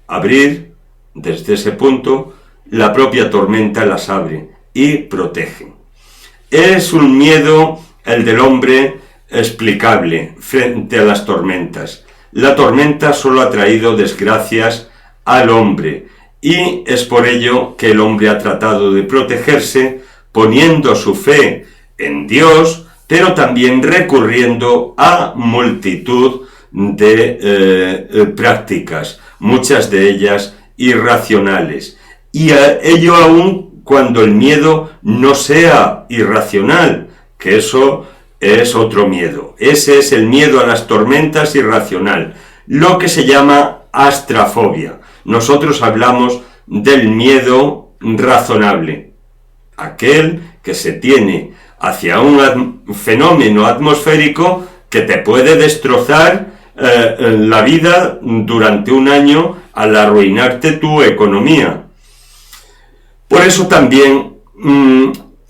abrir, desde ese punto la propia tormenta las abre y protege. Es un miedo, el del hombre, explicable frente a las tormentas. La tormenta solo ha traído desgracias al hombre, y es por ello que el hombre ha tratado de protegerse poniendo su fe en Dios, pero también recurriendo a multitud de prácticas, muchas de ellas irracionales. Y a ello aún cuando el miedo no sea irracional, que eso es otro miedo. Ese es el miedo a las tormentas irracional, lo que se llama astrafobia. Nosotros hablamos del miedo razonable, aquel que se tiene hacia un fenómeno atmosférico que te puede destrozar la vida durante un año al arruinarte tu economía. Por eso también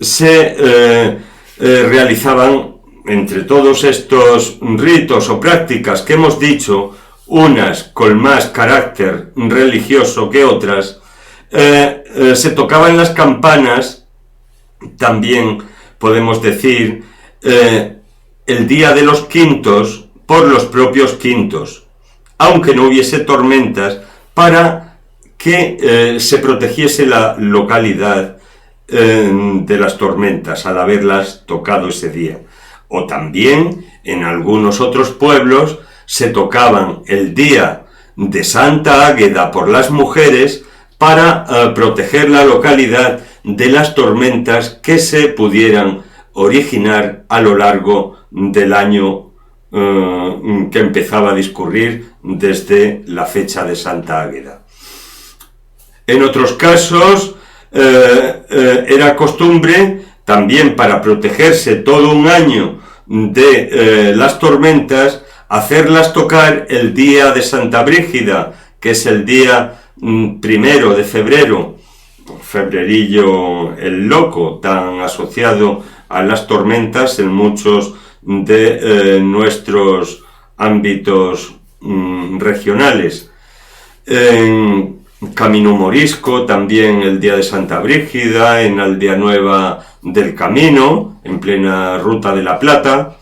se realizaban, entre todos estos ritos o prácticas que hemos dicho, unas con más carácter religioso que otras, se tocaban las campanas, también podemos decir, el día de los quintos, por los propios quintos, aunque no hubiese tormentas, para que se protegiese la localidad de las tormentas al haberlas tocado ese día. O también en algunos otros pueblos se tocaban el día de Santa Águeda por las mujeres para proteger la localidad de las tormentas que se pudieran originar a lo largo del año que empezaba a discurrir desde la fecha de Santa Águeda. En otros casos era costumbre también, para protegerse todo un año de las tormentas, hacerlas tocar el día de Santa Brígida, que es el día 1 de febrero, febrerillo el loco, tan asociado a las tormentas en muchos de nuestros ámbitos regionales. En Camino Morisco también el día de Santa Brígida, en Aldea Nueva del Camino, en plena Ruta de la Plata,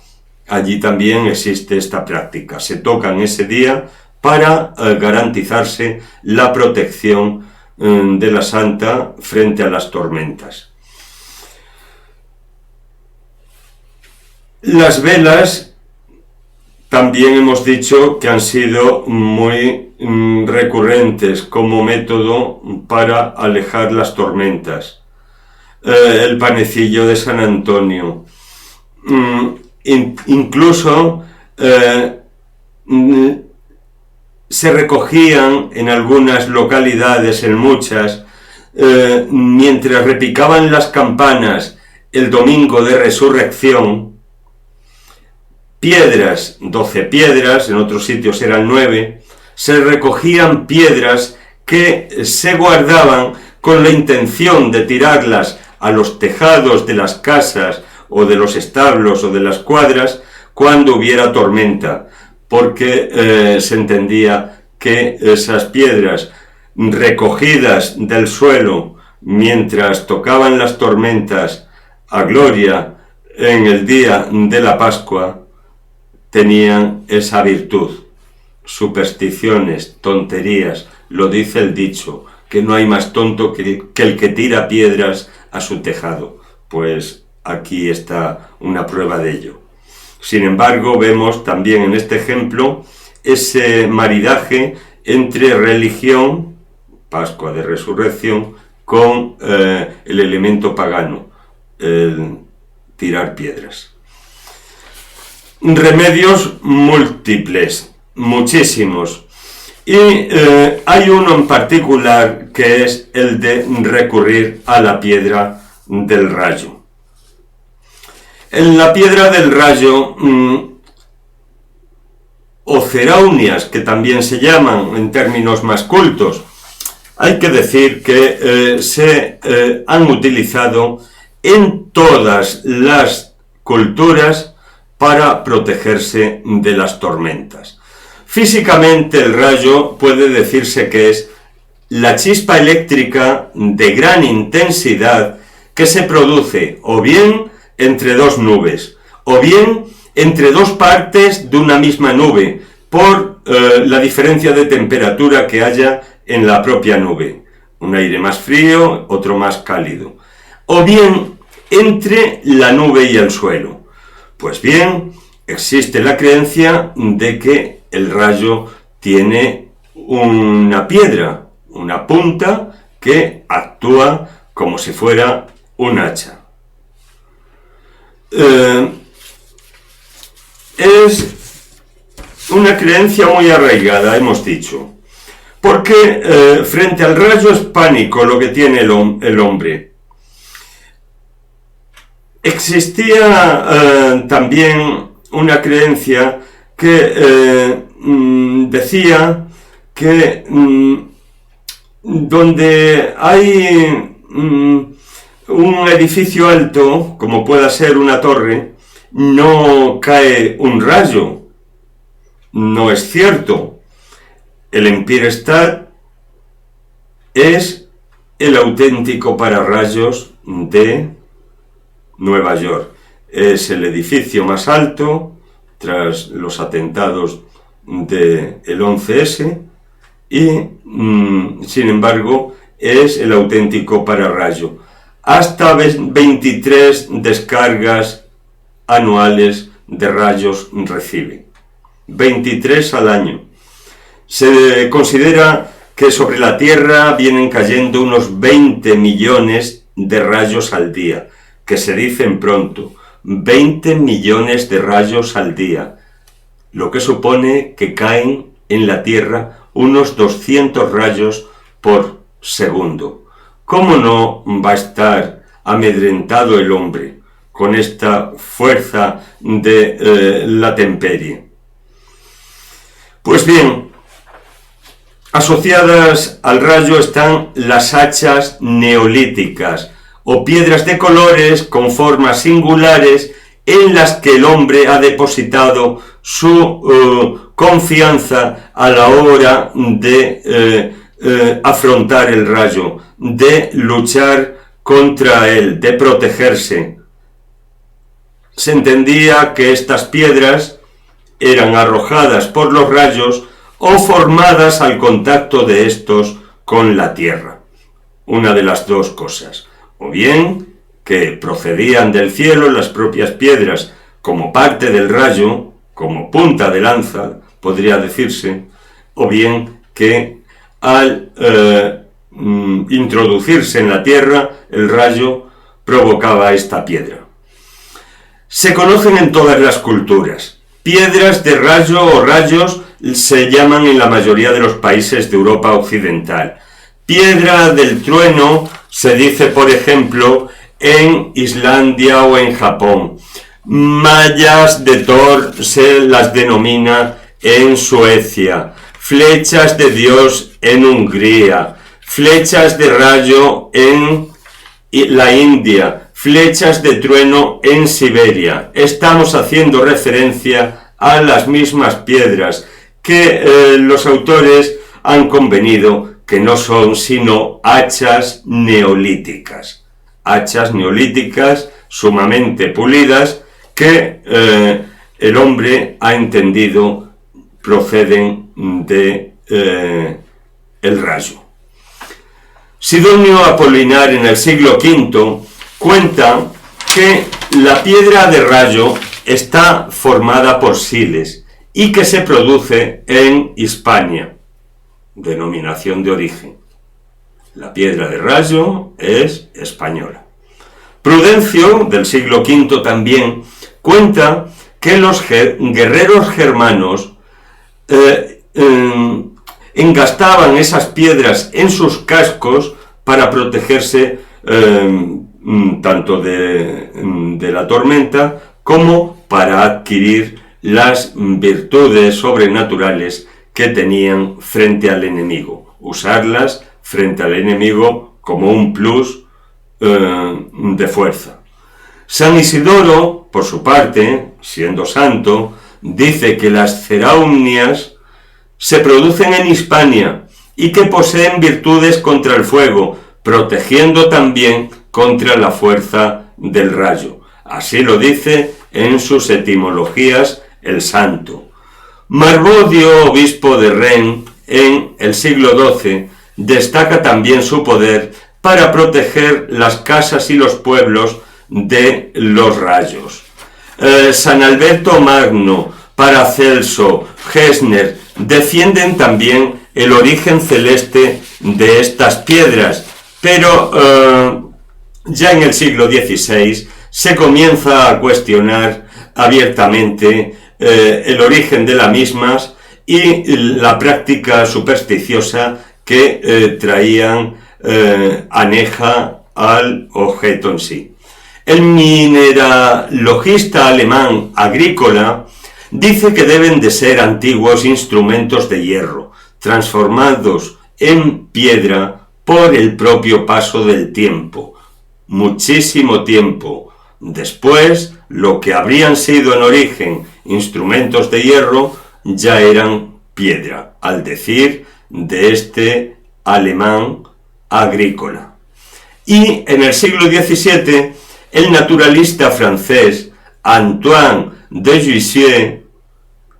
allí también existe esta práctica. Se tocan ese día para garantizarse la protección de la Santa frente a las tormentas. Las velas también hemos dicho que han sido muy recurrentes como método para alejar las tormentas. El panecillo de San Antonio. Incluso se recogían en algunas localidades, en muchas, mientras repicaban las campanas el domingo de resurrección, piedras, 12 piedras, en otros sitios eran 9, se recogían piedras que se guardaban con la intención de tirarlas a los tejados de las casas o de los establos o de las cuadras cuando hubiera tormenta, porque se entendía que esas piedras recogidas del suelo mientras tocaban las tormentas a gloria en el día de la Pascua tenían esa virtud. Supersticiones, tonterías, lo dice el dicho, que no hay más tonto que el que tira piedras a su tejado. Pues aquí está una prueba de ello. Sin embargo, vemos también en este ejemplo ese maridaje entre religión, Pascua de Resurrección, con el elemento pagano, el tirar piedras. Remedios múltiples, muchísimos. Y hay uno en particular que es el de recurrir a la piedra del rayo. En la piedra del rayo, o ceraunias, que también se llaman en términos más cultos, hay que decir que se han utilizado en todas las culturas para protegerse de las tormentas. Físicamente el rayo puede decirse que es la chispa eléctrica de gran intensidad que se produce o bien entre dos nubes, o bien entre dos partes de una misma nube, por la diferencia de temperatura que haya en la propia nube. Un aire más frío, otro más cálido. O bien entre la nube y el suelo. Pues bien, existe la creencia de que el rayo tiene una piedra, una punta que actúa como si fuera un hacha. Es una creencia muy arraigada, hemos dicho, porque frente al rayo es pánico lo que tiene el hombre. Existía también una creencia que decía que donde hay un edificio alto, como pueda ser una torre, no cae un rayo. No es cierto. El Empire State es el auténtico pararrayos de Nueva York. Es el edificio más alto tras los atentados del 11S y, sin embargo, es el auténtico pararrayo. hasta 23 descargas anuales de rayos recibe. 23 al año. Se considera que sobre la Tierra vienen cayendo unos 20 millones de rayos al día, que se dicen pronto, 20 millones de rayos al día, lo que supone que caen en la Tierra unos 200 rayos por segundo. ¿Cómo no va a estar amedrentado el hombre con esta fuerza de la temperie? Pues bien, asociadas al rayo están las hachas neolíticas, o piedras de colores con formas singulares en las que el hombre ha depositado su confianza a la hora de afrontar el rayo, de luchar contra él, de protegerse. Se entendía que estas piedras eran arrojadas por los rayos o formadas al contacto de estos con la tierra. Una de las dos cosas. O bien que procedían del cielo las propias piedras como parte del rayo, como punta de lanza, podría decirse, o bien que al introducirse en la tierra el rayo provocaba esta piedra. Se conocen en todas las culturas. Piedras de rayo o rayos se llaman en la mayoría de los países de Europa occidental. Piedra del trueno se dice, por ejemplo, en Islandia o en Japón. Mallas de Thor se las denomina en Suecia. Flechas de Dios en Hungría. Flechas de rayo en la India. Flechas de trueno en Siberia. Estamos haciendo referencia a las mismas piedras que los autores han convenido que no son sino hachas neolíticas. Hachas neolíticas sumamente pulidas que el hombre ha entendido proceden de el rayo. Sidonio Apolinar en el siglo V cuenta que la piedra de rayo está formada por siles y que se produce en Hispania, denominación de origen. La piedra de rayo es española. Prudencio, del siglo V también, cuenta que los guerreros germanos engastaban esas piedras en sus cascos para protegerse tanto de la tormenta como para adquirir las virtudes sobrenaturales que tenían frente al enemigo. Usarlas frente al enemigo como un plus de fuerza. San Isidoro, por su parte, siendo santo, dice que las ceraunias se producen en Hispania y que poseen virtudes contra el fuego, protegiendo también contra la fuerza del rayo. Así lo dice en sus etimologías el santo. Marbodio, obispo de Rennes, en el siglo XII, destaca también su poder para proteger las casas y los pueblos de los rayos. San Alberto Magno, Paracelso, Gesner defienden también el origen celeste de estas piedras, pero ya en el siglo XVI se comienza a cuestionar abiertamente el origen de las mismas y la práctica supersticiosa que traían aneja al objeto en sí. El mineralogista alemán Agrícola dice que deben de ser antiguos instrumentos de hierro, transformados en piedra por el propio paso del tiempo, muchísimo tiempo. Después, lo que habrían sido en origen instrumentos de hierro, ya eran piedra, al decir de este alemán Agrícola. Y en el siglo XVII, el naturalista francés Antoine de Jussieu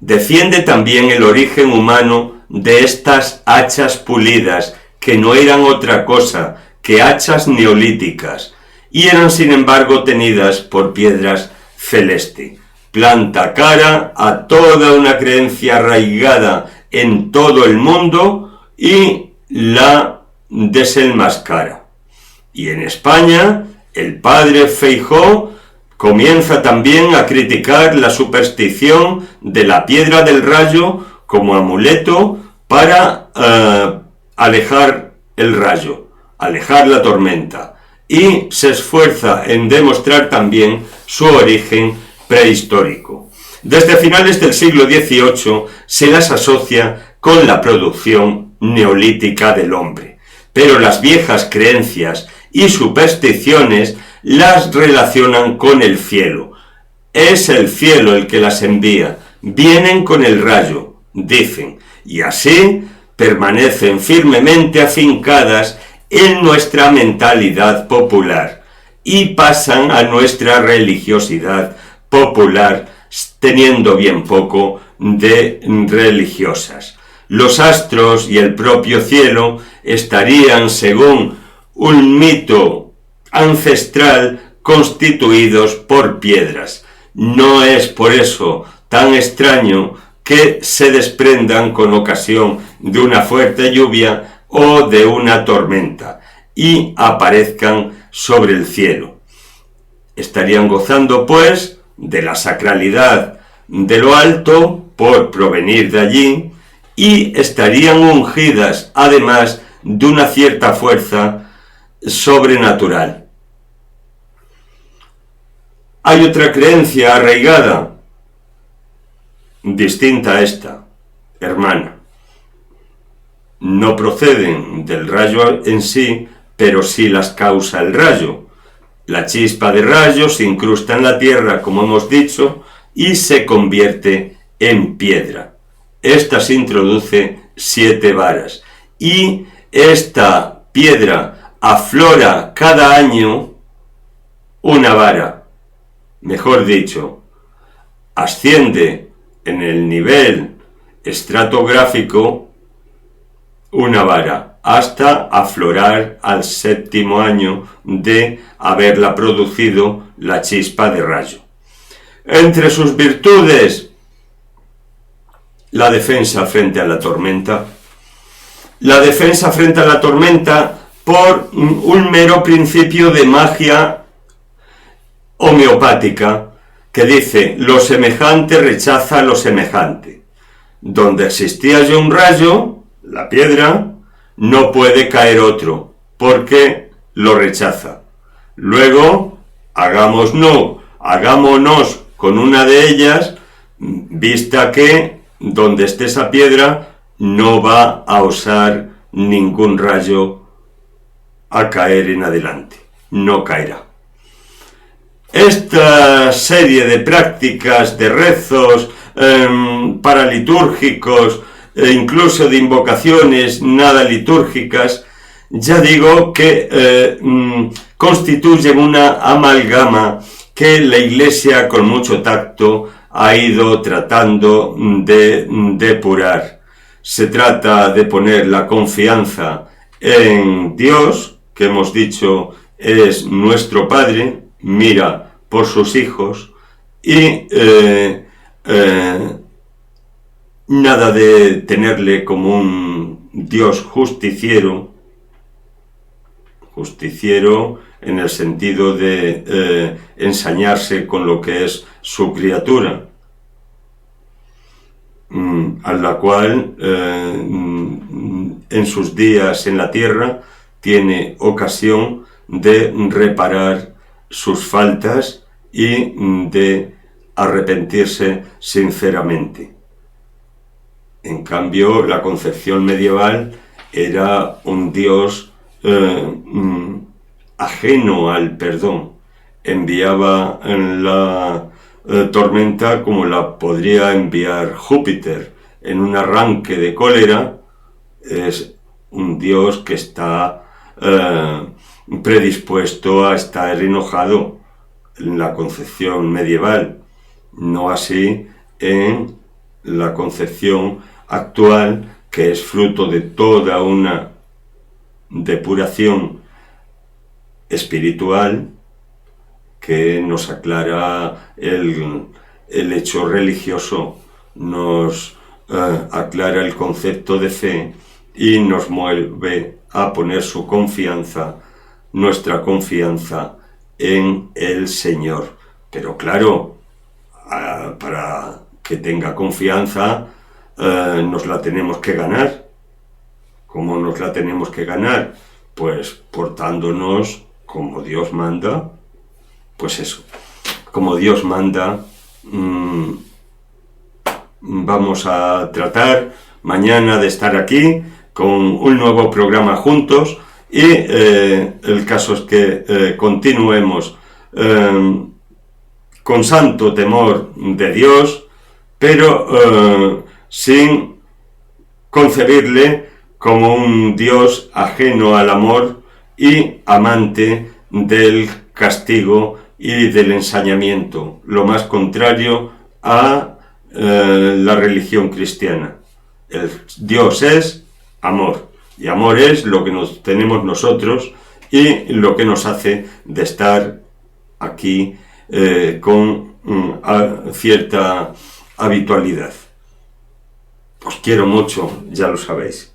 defiende también el origen humano de estas hachas pulidas, que no eran otra cosa que hachas neolíticas, y eran sin embargo tenidas por piedras celeste. Planta cara a toda una creencia arraigada en todo el mundo y la desenmascara. Y en España, el padre Feijóo comienza también a criticar la superstición de la piedra del rayo como amuleto para alejar el rayo, alejar la tormenta, y se esfuerza en demostrar también su origen prehistórico. Desde finales del siglo XVIII se las asocia con la producción neolítica del hombre, pero las viejas creencias y supersticiones las relacionan con el cielo. Es el cielo el que las envía, vienen con el rayo, dicen, y así permanecen firmemente afincadas en nuestra mentalidad popular y pasan a nuestra religiosidad popular, teniendo bien poco de religiosas. Los astros y el propio cielo estarían, según un mito ancestral, constituidos por piedras. No es por eso tan extraño que se desprendan con ocasión de una fuerte lluvia o de una tormenta y aparezcan sobre el cielo. Estarían gozando, pues, de la sacralidad de lo alto por provenir de allí, y estarían ungidas además de una cierta fuerza sobrenatural. Hay otra creencia arraigada, distinta a esta, hermana. No proceden del rayo en sí, pero sí las causa el rayo. La chispa de rayo se incrusta en la tierra, como hemos dicho, y se convierte en piedra. Esta se introduce 7 varas y esta piedra aflora cada año una vara. Mejor dicho, asciende en el nivel estratográfico una vara hasta aflorar al 7º año de haberla producido la chispa de rayo. Entre sus virtudes, la defensa frente a la tormenta. La defensa frente a la tormenta por un mero principio de magia homeopática que dice: lo semejante rechaza lo semejante. Donde existía ya un rayo, la piedra, no puede caer otro, porque lo rechaza. Luego, hagámonos con una de ellas, vista que donde esté esa piedra no va a osar ningún rayo a caer en adelante, no caerá. Esta serie de prácticas, de rezos paralitúrgicos e incluso de invocaciones nada litúrgicas, ya digo que constituyen una amalgama que la Iglesia con mucho tacto ha ido tratando de depurar. Se trata de poner la confianza en Dios, que hemos dicho es nuestro Padre, mira por sus hijos, y nada de tenerle como un Dios justiciero en el sentido de ensañarse con lo que es su criatura, a la cual en sus días en la tierra tiene ocasión de reparar sus faltas y de arrepentirse sinceramente. En cambio, la concepción medieval era un Dios ajeno al perdón. Enviaba en la tormenta como la podría enviar Júpiter en un arranque de cólera. Es un Dios que está predispuesto a estar enojado en la concepción medieval, no así en la concepción actual, que es fruto de toda una depuración espiritual que nos aclara el hecho religioso, nos aclara el concepto de fe y nos mueve a poner nuestra confianza en el Señor. Pero claro, para que tenga confianza, nos la tenemos que ganar. ¿Cómo nos la tenemos que ganar? Pues portándonos como Dios manda. Pues eso, como Dios manda. Vamos a tratar mañana de estar aquí con un nuevo programa juntos, y el caso es que continuemos con santo temor de Dios, pero sin concebirle como un Dios ajeno al amor y amante del castigo y del ensañamiento, lo más contrario a la religión cristiana. El Dios es amor, y amor es lo que tenemos nosotros y lo que nos hace de estar aquí con cierta habitualidad. Os quiero mucho, ya lo sabéis.